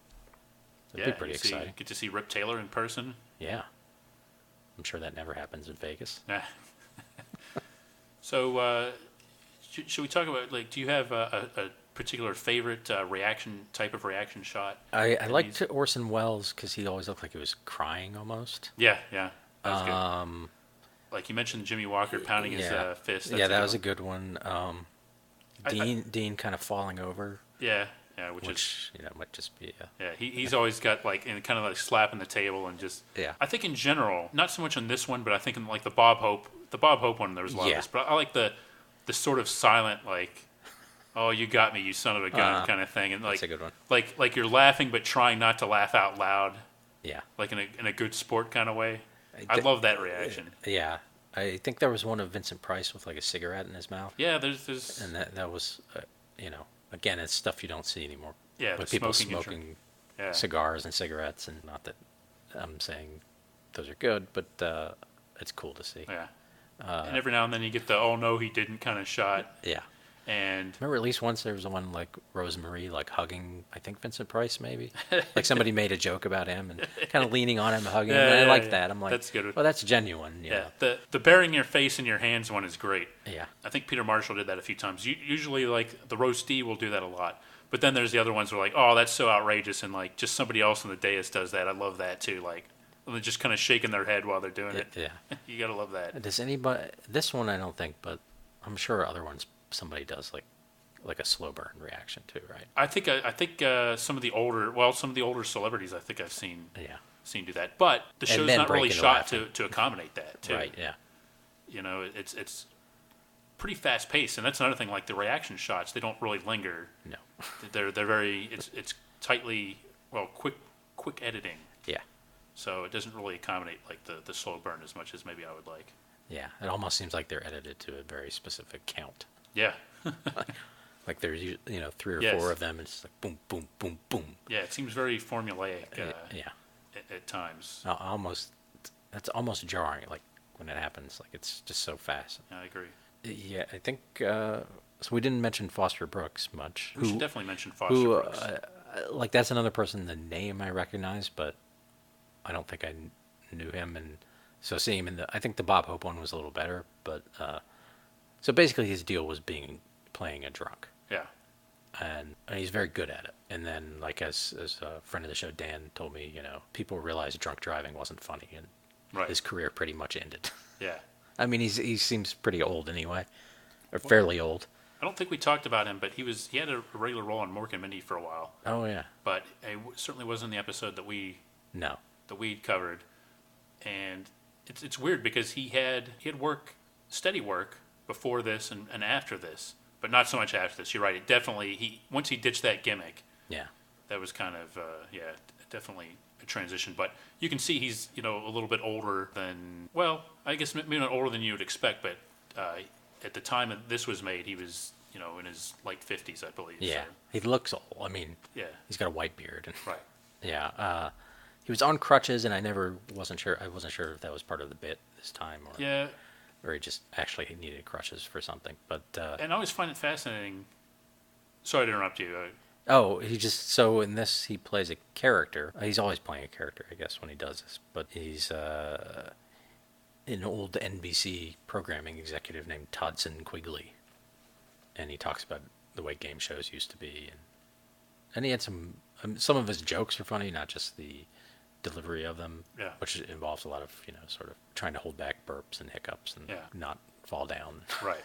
That'd be pretty exciting. Get to see Rip Taylor in person. Yeah. I'm sure that never happens in Vegas. So, should we talk about, like, do you have a particular favorite type of reaction shot? I liked Orson Welles because he always looked like he was crying almost. Yeah. That was good. Like you mentioned Jimmie Walker pounding his fist. That was a good one. Dean kind of falling over. Yeah, which might just be. He's always got like kind of like slapping the table and just. Yeah. I think in general, not so much on this one, but I think in like the Bob Hope one, there was a lot of this. But I like the sort of silent, like, oh, you got me, you son of a gun, kind of thing, and like that's a good one. Like you're laughing but trying not to laugh out loud. Yeah. Like in a good sport kind of way. I love that reaction. Yeah. I think there was one of Vincent Price with like a cigarette in his mouth. Yeah, there's and that was again, it's stuff you don't see anymore. Yeah, but people smoking cigars and cigarettes, and not that I'm saying those are good, but it's cool to see. Yeah. And every now and then you get the "oh no, he didn't" kind of shot. Yeah. And Remember, at least once there was one like Rosemary, like hugging, I think Vincent Price, maybe. Like somebody made a joke about him and kind of leaning on him, hugging him. And I like that. I'm like, that's good. Well, that's genuine. You know? The burying your face in your hands one is great. Yeah. I think Peter Marshall did that a few times. Usually, like the roastee will do that a lot. But then there's the other ones who are like, oh, that's so outrageous, and like just somebody else on the dais does that. I love that too. Like they're just kind of shaking their head while they're doing it. Yeah. You gotta love that. Does anybody? This one I don't think, but I'm sure other ones somebody does like a slow burn reaction too, right? I think some of the older celebrities I think I've seen do that, but the And show's then not really break into shot laughing. to accommodate that too. Right. Yeah. You know, it's pretty fast paced, and that's another thing. Like the reaction shots, they don't really linger. No. They're very it's tightly quick editing. Yeah. So it doesn't really accommodate like the slow burn as much as maybe I would like. Yeah. It almost seems like they're edited to a very specific count. Yeah. Like there's 3 or Yes. 4 of them, and it's just like boom, boom, boom, boom. Yeah, it seems very formulaic. Yeah. At times. That's almost jarring. Like when it happens, like it's just so fast. Yeah, I agree. Yeah, I think. So we didn't mention Foster Brooks much. We should definitely mention Foster Brooks. Like that's another person. The name I recognize, but I don't think I knew him. And so seeing him I think the Bob Hope one was a little better. But so basically, his deal was playing a drunk. Yeah. And he's very good at it. And then, like as a friend of the show, Dan told me, people realized drunk driving wasn't funny, and his career pretty much ended. Yeah. I mean, he seems pretty old anyway, or fairly old. I don't think we talked about him, but he had a regular role on Mork and Mindy for a while. Oh yeah. But it certainly wasn't the episode that we covered. And it's weird because he had steady work before this and after this, but not so much after this. You're right. It definitely once he ditched that gimmick. Yeah. That was kind of definitely a transition, but you can see he's a little bit older than, well, I guess maybe not older than you would expect, but at the time that this was made, he was in his late 50s, I believe. Yeah, so. he looks old. I mean, yeah, he's got a white beard. And, right. Yeah, he was on crutches, and I wasn't sure if that was part of the bit this time, or he just actually needed crutches for something. But and I always find it fascinating. Sorry to interrupt you. So in this he plays a character. He's always playing a character, I guess, when he does this. But he's an old NBC programming executive named Todson Quigley, and he talks about the way game shows used to be, and he had some of his jokes are funny, not just the delivery of them, which involves a lot of sort of trying to hold back burps and hiccups and not fall down. Right.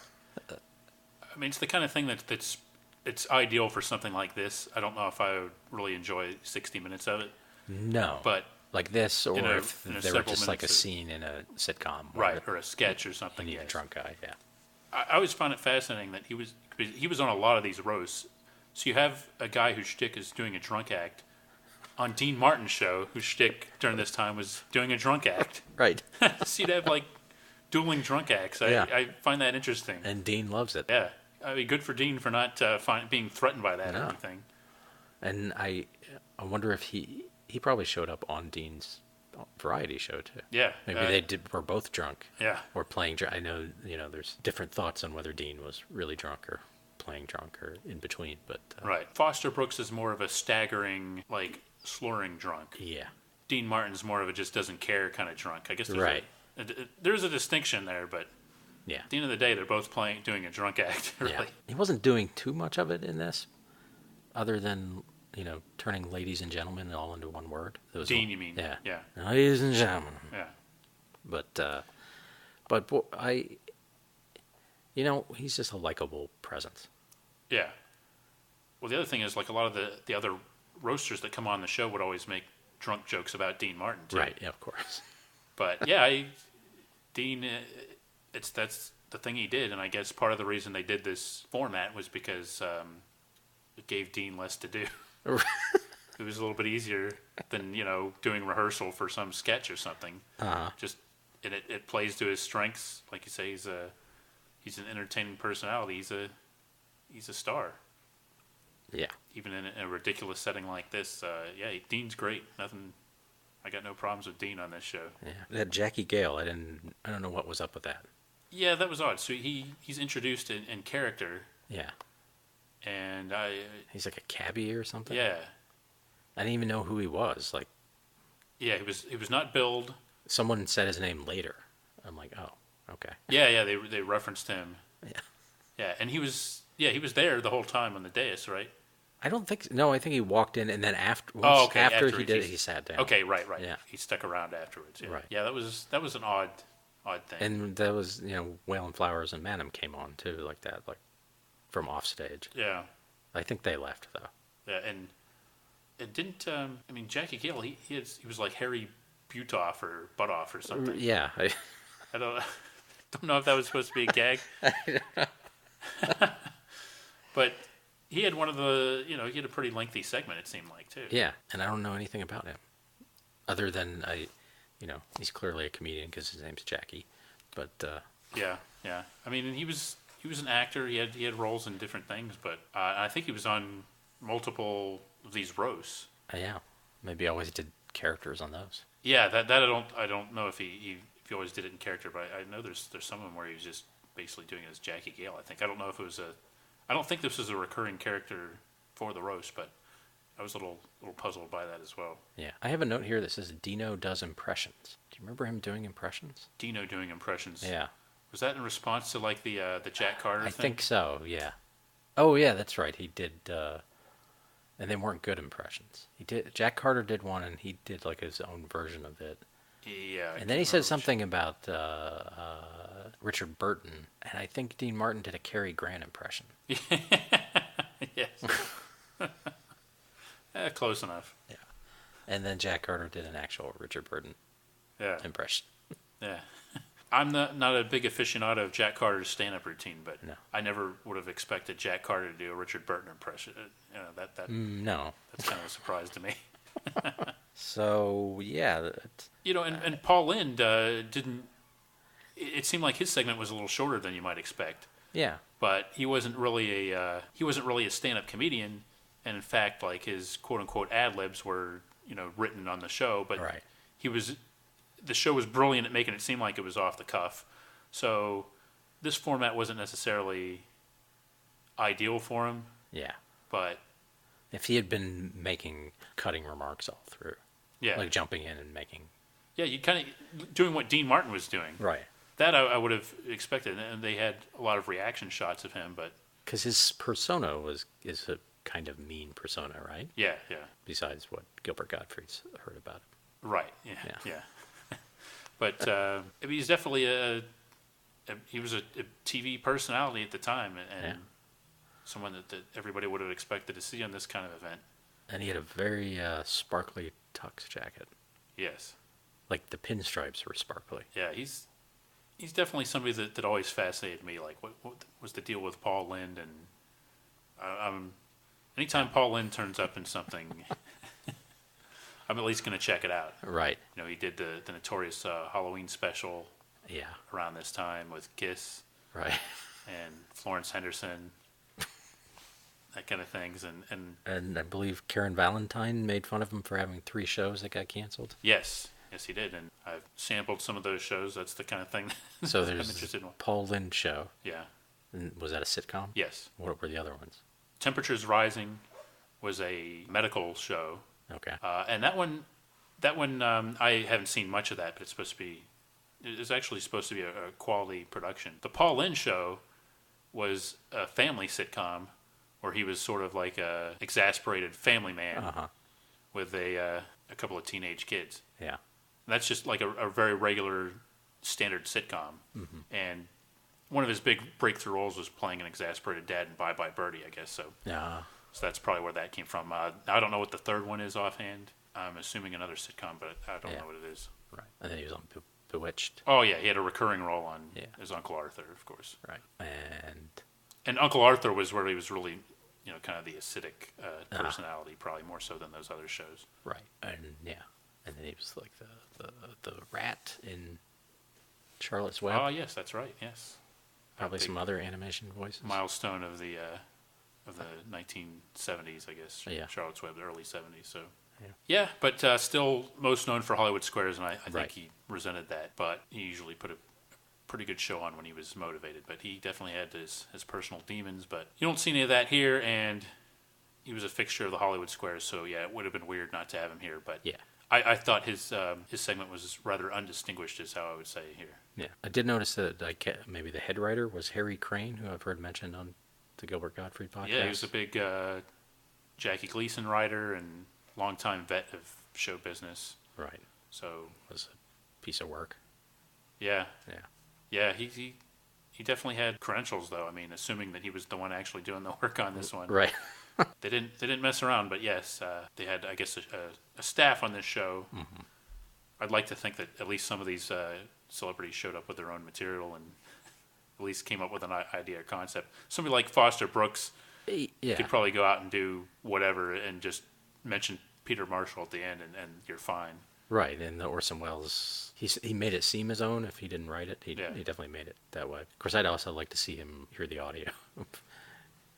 I mean, it's the kind of thing that's it's ideal for something like this. I don't know if I would really enjoy 60 minutes of it. No. But like this, or if there were just like a of, scene in a sitcom. Right, or a sketch or something. You need a drunk guy, yeah. I always found it fascinating that he was on a lot of these roasts. So you have a guy whose shtick is doing a drunk act on Dean Martin's show, whose shtick during this time was doing a drunk act. Right. So you'd have like dueling drunk acts. I find that interesting. And Dean loves it. Yeah. I mean, good for Dean for not being threatened by that or anything. And I wonder if he probably showed up on Dean's variety show too. Yeah. Maybe were both drunk. Yeah. Or playing drunk. I know, there's different thoughts on whether Dean was really drunk or playing drunk or in between, but... right. Foster Brooks is more of a staggering, like, slurring drunk. Yeah. Dean Martin's more of a just doesn't care kind of drunk. I guess there's a distinction there, but... Yeah. At the end of the day, they're both doing a drunk act, really. Yeah. He wasn't doing too much of it in this, other than, turning ladies and gentlemen all into one word. Dean, you mean? Yeah. Yeah. Ladies and gentlemen. Yeah. But he's just a likable presence. Yeah. Well, the other thing is, like, a lot of the other roasters that come on the show would always make drunk jokes about Dean Martin, too. Right, yeah, of course. But, yeah, Dean... that's the thing he did, and I guess part of the reason they did this format was because it gave Dean less to do. It was a little bit easier than doing rehearsal for some sketch or something. Just it plays to his strengths, like you say. He's an entertaining personality. He's a star. Yeah. Even in a ridiculous setting like this, Dean's great. I got no problems with Dean on this show. Yeah. That Jackie Gale, I don't know what was up with that. Yeah, that was odd. So he's introduced in character. Yeah. And he's like a cabbie or something. Yeah. I didn't even know who he was. Like, yeah, he was not billed. Someone said his name later. I'm like, oh, okay. Yeah, they referenced him. Yeah. Yeah, and he was there the whole time on the dais, right? I don't think so. No, I think he walked in and then after he did it, he sat down. Okay, right. Yeah. He stuck around afterwards. Yeah. Right. Yeah, that was an odd thing. And that was, Whale and Flowers and Madam came on too, like that, like from off stage. Yeah. I think they left though. Yeah, and it didn't. Jackie Gale, he was like Harry Butoff or Butoff or something. Yeah. I don't know if that was supposed to be a gag. But he had one of the, he had a pretty lengthy segment, it seemed like, too. Yeah, and I don't know anything about him. Other than, he's clearly a comedian because his name's Jackie. But, Yeah. I mean, he was an actor. He had roles in different things, but I think he was on multiple of these roasts. Yeah. Maybe he always did characters on those. Yeah, that I don't know if he always did it in character, but I know there's some of them where he was just basically doing it as Jackie Gale. I think I don't know if it was I don't think this was a recurring character for the roast, but I was a little puzzled by that as well. Yeah, I have a note here that says Dino does impressions. Do you remember him doing impressions? Dino doing impressions. Yeah. Was that in response to like the Jack Carter thing? I think so. Yeah. Oh yeah, that's right. He did, and they weren't good impressions. Jack Carter did one, and he did like his own version of it. Yeah. And then he said something about Richard Burton, and I think Dean Martin did a Cary Grant impression. Yes. Close enough. Yeah. And then Jack Carter did an actual Richard Burton impression. Yeah. I'm not a big aficionado of Jack Carter's stand-up routine, but no. I never would have expected Jack Carter to do a Richard Burton impression. No. That's kind of a surprise to me. So, yeah. And Paul Lynde didn't... It seemed like his segment was a little shorter than you might expect. Yeah. But he wasn't really a stand-up comedian, and in fact, like his quote-unquote ad-libs were, written on the show, but right. The show was brilliant at making it seem like it was off the cuff. So this format wasn't necessarily ideal for him. Yeah. But if he had been making cutting remarks all through. Yeah. Like jumping in and making. Yeah, you kind of doing what Dean Martin was doing. Right. That I would have expected, and they had a lot of reaction shots of him, but because his persona is a kind of mean persona, right? Yeah. Besides what Gilbert Gottfried's heard about him. Right. Yeah. But he's definitely he was a TV personality at the time, and someone that everybody would have expected to see on this kind of event. And he had a very sparkly tux jacket. Yes. Like the pinstripes were sparkly. Yeah, he's definitely somebody that always fascinated me. Like, what was the deal with Paul Lynde? And anytime Paul Lynde turns up in something, I'm at least going to check it out. Right. He did the notorious Halloween special. Yeah. Around this time with Kiss. Right. And Florence Henderson. That kind of things. And I believe Karen Valentine made fun of him for having 3 shows that got canceled. Yes, he did. And I've sampled some of those shows. That's the kind of thing so there's I'm interested in. Paul Lynde show. Yeah. And was that a sitcom? Yes. What were the other ones? Temperatures Rising was a medical show. Okay. And that one, I haven't seen much of that, but it's actually supposed to be a quality production. The Paul Lynde show was a family sitcom where he was sort of like a exasperated family man with a couple of teenage kids. Yeah. And that's just like a very regular standard sitcom. Mm-hmm. And one of his big breakthrough roles was playing an exasperated dad in Bye Bye Birdie, I guess. So So that's probably where that came from. I don't know what the third one is offhand. I'm assuming another sitcom, but I don't know what it is. Right. And then he was on Bewitched. Oh, yeah. He had a recurring role on his Uncle Arthur, of course. Right. And Uncle Arthur was where he was really, kind of the acidic personality, probably more so than those other shows. Right. And then he was like the rat in Charlotte's Web. Oh, yes, that's right. Yes. Probably some other animation voices. Milestone of the 1970s, I guess. Yeah. Charlotte's Web, the early 70s. So. Yeah, but still most known for Hollywood Squares, and I think he resented that. But he usually put pretty good show on when he was motivated. But he definitely had his personal demons. But you don't see any of that here, and he was a fixture of the Hollywood Squares. So yeah, it would have been weird not to have him here. But Yeah. I thought his segment was rather undistinguished, is how I would say here. Yeah. I did notice that maybe the head writer was Harry Crane, who I've heard mentioned on the Gilbert Gottfried podcast. Yeah, he was a big Jackie Gleason writer and longtime vet of show business. Right. So Was a piece of work. yeah, Yeah. yeah, he definitely had credentials, though. I mean, assuming that he was the one actually doing the work on this one. Right. They didn't mess around, but yes, they had, I guess, a staff on this show. Mm-hmm. I'd like to think that at least some of these celebrities showed up with their own material and at least came up with an idea or concept. Somebody like Foster Brooks Yeah. could probably go out and do whatever and just mention Peter Marshall at the end, and you're fine. Right, and the Orson Welles, he made it seem his own. If he didn't write it, he definitely made it that way. Of course, I'd also like to see him hear the audio,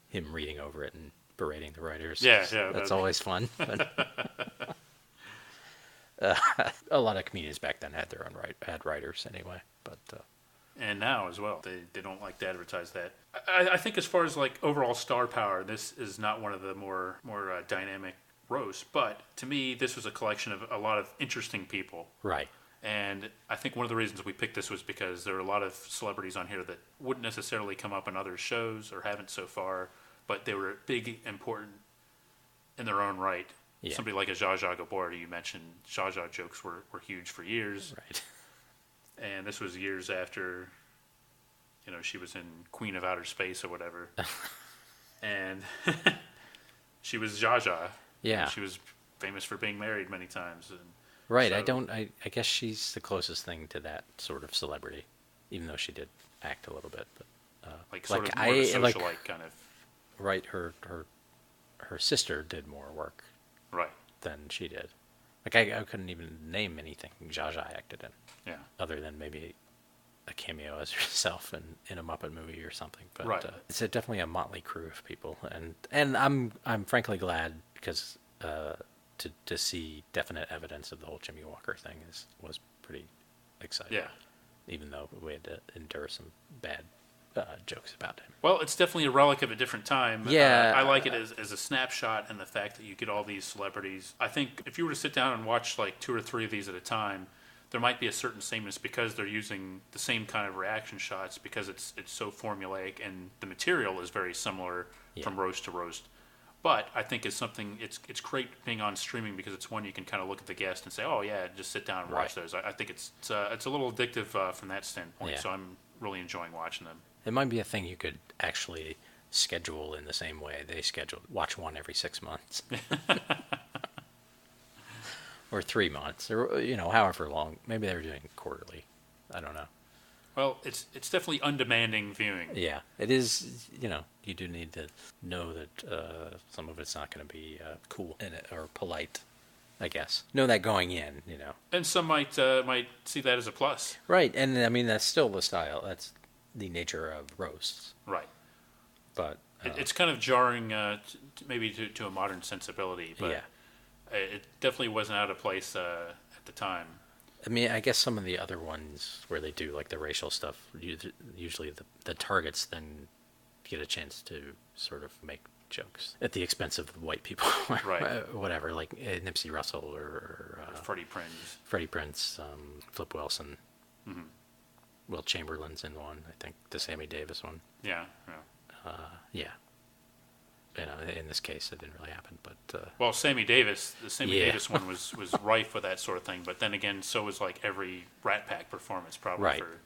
him reading over it and berating the writers. Yeah, that's always fun. A lot of comedians back then had their own had writers anyway, but and now as well, they don't like to advertise that. I think as far as like overall star power, this is not one of the more dynamic roasts, but to me, this was a collection of a lot of interesting people. right. And I think one of the reasons we picked this was because there are a lot of celebrities on here that wouldn't necessarily come up in other shows or haven't so far, but they were big, important in their own right. Yeah. Somebody like a Zsa Zsa Gabor, you mentioned, Zsa Zsa jokes were huge for years. Right. And this was years after, she was in Queen of Outer Space or whatever. And she was Zsa Zsa. Yeah. And she was famous for being married many times. And Right. so- I guess she's the closest thing to that sort of celebrity, even though she did act a little bit. But like sort of more of a socialite kind of. right, her sister did more work Right. than she did. Like I couldn't even name anything Zsa Zsa acted in, Yeah. other than maybe a cameo as herself in a Muppet movie or something. But Right. It's definitely a motley crew of people, and I'm frankly glad because to see definite evidence of the whole Jimmie Walker thing was pretty exciting. Yeah. Even though we had to endure some bad jokes about him. Well, it's definitely a relic of a different time. Yeah. I like it as a snapshot, and the fact that you get all these celebrities. I think if you were to sit down and watch like 2 or 3 of these at a time, there might be a certain sameness because they're using the same kind of reaction shots because it's so formulaic and the material is very similar from roast to roast. But I think it's something it's great being on streaming because it's one you can kind of look at the guest and say, oh yeah, just sit down and watch those. I think it's a little addictive from that standpoint. Yeah. So I'm really enjoying watching them. It might be a thing you could actually schedule in the same way they scheduled. Watch one every 6 months. Or 3 months, or however long. Maybe they were doing quarterly. I don't know. Well, it's definitely undemanding viewing. Yeah, it is. You do need to know that some of it's not going to be cool or polite. I guess know that going in. And some might see that as a plus. Right, and I mean that's still the style. That's the nature of roasts. Right. But It's kind of jarring, maybe to a modern sensibility, but yeah. It definitely wasn't out of place at the time. I mean, I guess some of the other ones where they do like the racial stuff, usually the targets then get a chance to sort of make jokes at the expense of the white people, Right. Whatever, like Nipsey Russell or Freddie Prinze. Freddie Prinze, Flip Wilson, Mm-hmm. Will Chamberlain's in one, I think, the Sammy Davis one. Yeah. Yeah. In this case, it didn't really happen, but Well, the Sammy Yeah. Davis one was rife with that sort of thing. But then again, so was like every Rat Pack performance, probably Right. for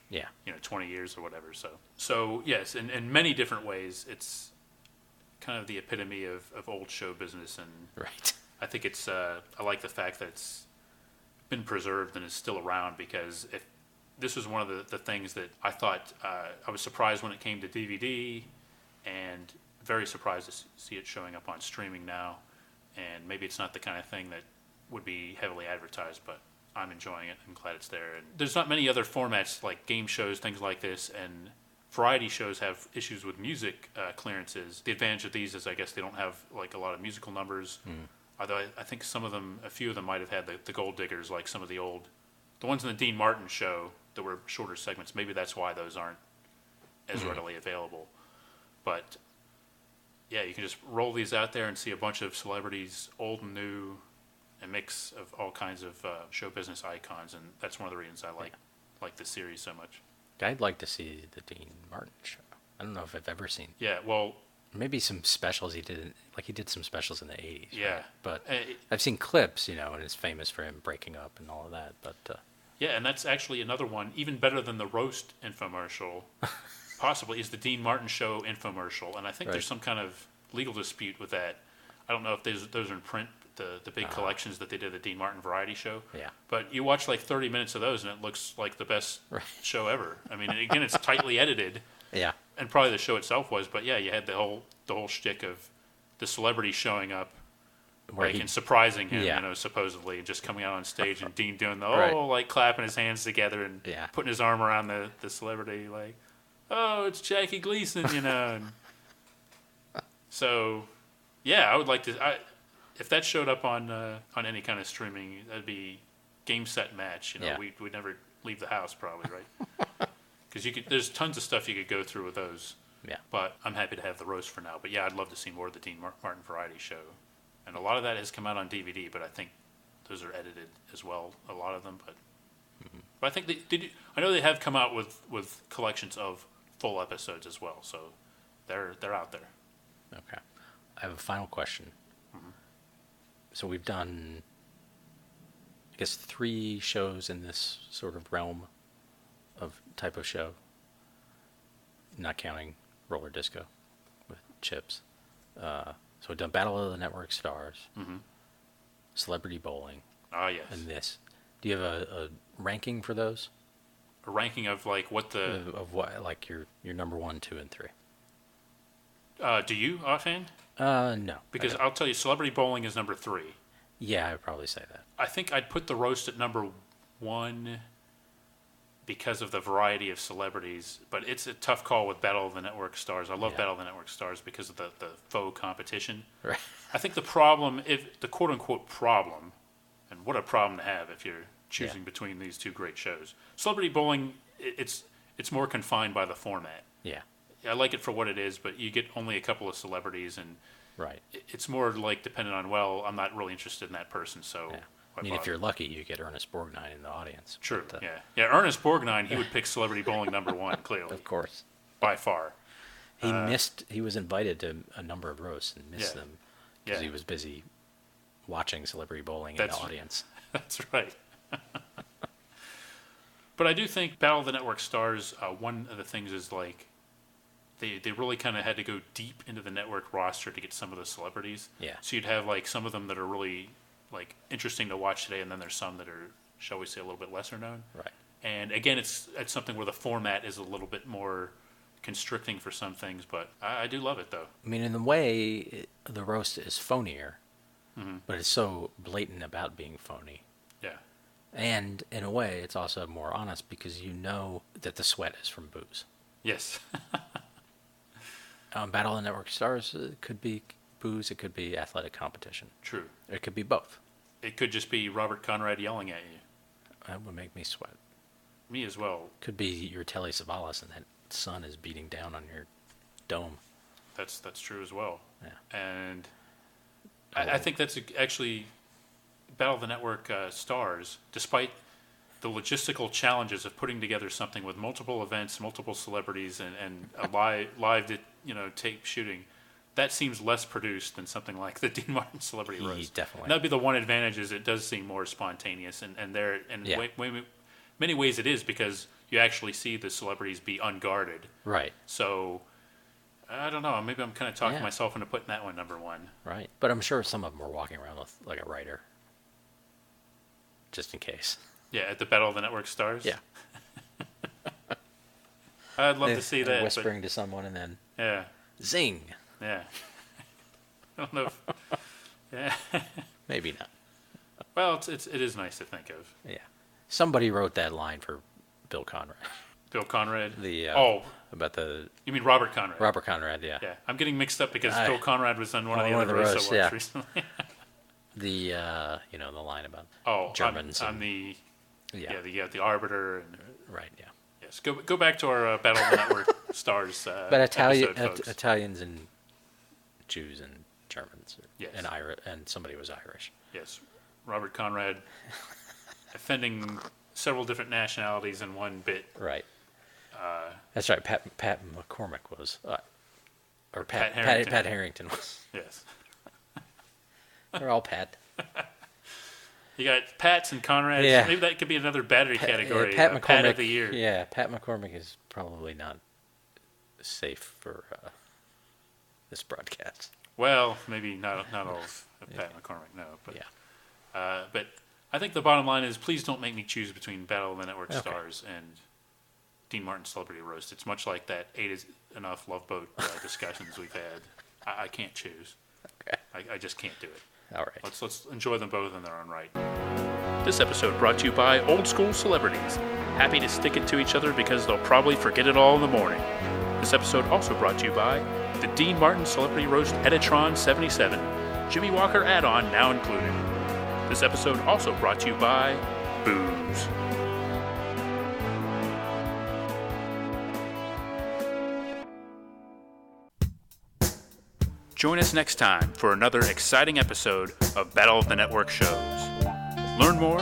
yeah, 20 years or whatever. So yes, in many different ways, it's kind of the epitome of old show business, and right. I think it's I like the fact that it's been preserved and is still around, because if this was one of the things that I thought I was surprised when it came to DVD, and very surprised to see it showing up on streaming now. And maybe it's not the kind of thing that would be heavily advertised, but I'm enjoying it. I'm glad it's there. And there's not many other formats like game shows, things like this, and variety shows have issues with music clearances. The advantage of these is I guess they don't have like a lot of musical numbers. Although I think a few of them might have had the gold diggers, like some of the ones in the Dean Martin show. that were shorter segments. Maybe that's why those aren't as readily available. But yeah, you can just roll these out there and see a bunch of celebrities, old and new, a mix of all kinds of show business icons, and that's one of the reasons I like this series so much. I'd like to see the Dean Martin show. I don't know if I've ever seen. Yeah, well, maybe some specials he did. He did some specials in the 80s. Yeah. Right? But I've seen clips, and it's famous for him breaking up and all of that. But yeah, and that's actually another one, even better than the roast infomercial, possibly, is the Dean Martin show infomercial. And I think there's some kind of legal dispute with that. I don't know if those are in print, the big collections that they did, the Dean Martin variety show. Yeah. But you watch like 30 minutes of those, and it looks like the best show ever. I mean, again, it's tightly edited. Yeah. And probably the show itself was, but yeah, you had the whole shtick of the celebrity showing up, and surprising him, supposedly, and just coming out on stage, and Dean doing the clapping his hands together and putting his arm around the celebrity, like, oh, it's Jackie Gleason, And so, yeah, I would like to. If that showed up on any kind of streaming, that'd be game, set, match. We'd never leave the house, probably, right? Because there's tons of stuff you could go through with those. Yeah. But I'm happy to have the roast for now. But yeah, I'd love to see more of the Dean Martin variety show. And a lot of that has come out on DVD, but I think those are edited as well, a lot of them. But I think I know they have come out with collections of full episodes as well. So they're out there. Okay. I have a final question. Mm-hmm. So we've done, I guess, 3 shows in this sort of realm of type of show, not counting roller disco with Chips. So we've done Battle of the Network Stars, Celebrity Bowling. Ah, yes. And this. Do you have a ranking for those? A ranking of like what the of what, like your number 1, 2, and 3. Do you offhand? No. Because I'll tell you, Celebrity Bowling is number 3. Yeah, I would probably say that. I think I'd put the roast at number 1 because of the variety of celebrities, but it's a tough call with Battle of the Network Stars. I love Battle of the Network Stars because of the faux competition. Right. I think the problem, if the quote-unquote problem, and what a problem to have if you're choosing between these two great shows. Celebrity Bowling, it's more confined by the format. Yeah. I like it for what it is, but you get only a couple of celebrities, and it's more like dependent on, well, I'm not really interested in that person, so... Yeah. I mean, if you're lucky, you get Ernest Borgnine in the audience. True, yeah. Ernest Borgnine, he would pick Celebrity Bowling number 1, clearly. Of course. By far. He was invited to a number of roasts and missed them because he was busy watching Celebrity Bowling in the audience. That's right. But I do think Battle of the Network Stars, one of the things is like, they really kind of had to go deep into the network roster to get some of the celebrities. Yeah. So you'd have like some of them that are really like interesting to watch today, and then there's some that are, shall we say, a little bit lesser known. Right. And again, it's something where the format is a little bit more constricting for some things, but I do love it though. I mean, in a way, the roast is phonier, but it's so blatant about being phony. Yeah. And in a way, it's also more honest because you know that the sweat is from booze. Yes. Battle of the Network Stars, it could be booze, it could be athletic competition. True. It could be both. It could just be Robert Conrad yelling at you. That would make me sweat. Me as well. Could be your Telly Savalas and that sun is beating down on your dome. That's true as well. Yeah. And I think that's actually Battle of the Network Stars, despite the logistical challenges of putting together something with multiple events, multiple celebrities, and a live tape shooting, that seems less produced than something like the Dean Martin Celebrity Roast. Definitely. And that'd be the one advantage, is it does seem more spontaneous, and many ways it is, because you actually see the celebrities be unguarded. Right. So, I don't know, maybe I'm kind of talking myself into putting that one number 1. Right. But I'm sure some of them were walking around with like a writer, just in case. Yeah, at the Battle of the Network Stars? Yeah. I'd love to see that. Whispering to someone and then... Yeah. Zing! Yeah. I don't know if... Maybe not. Well, it is nice to think of. Yeah. Somebody wrote that line for Bill Conrad. Bill Conrad? About the... You mean Robert Conrad? Robert Conrad, yeah. Yeah. I'm getting mixed up because Bill Conrad was on one of the roasts I watched recently. The line about Germans. I'm the arbiter. And Right. Yeah. Yes. Go back to our Battle of the Network Stars. But episode, folks. Italians and Jews and Germans. Yes. And somebody was Irish. Yes. Robert Conrad offending several different nationalities in one bit. Right. That's right. Pat McCormick was, or Pat Harrington was. Yes. They're all Pat. You got Pats and Conrads. Yeah. Maybe that could be another battery category. Pat McCormick, Pat of the year. Yeah, Pat McCormick is probably not safe for this broadcast. Well, maybe not all of Pat McCormick, no. But, yeah. But I think the bottom line is please don't make me choose between Battle of the Network Stars and Dean Martin's Celebrity Roast. It's much like that 8 is Enough Love Boat discussions we've had. I can't choose. Okay. I just can't do it. All right. Let's enjoy them both in their own right. This episode brought to you by Old School Celebrities. Happy to stick it to each other because they'll probably forget it all in the morning. This episode also brought to you by the Dean Martin Celebrity Roast Editron 77. Jimmie Walker add-on now included. This episode also brought to you by Booze. Join us next time for another exciting episode of Battle of the Network shows. Learn more,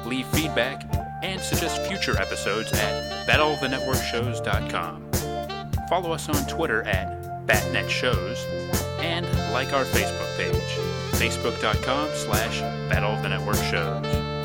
leave feedback, and suggest future episodes at battleofthenetworkshows.com. Follow us on Twitter at BatNetShows and like our Facebook page, facebook.com/Battle of the Network Shows.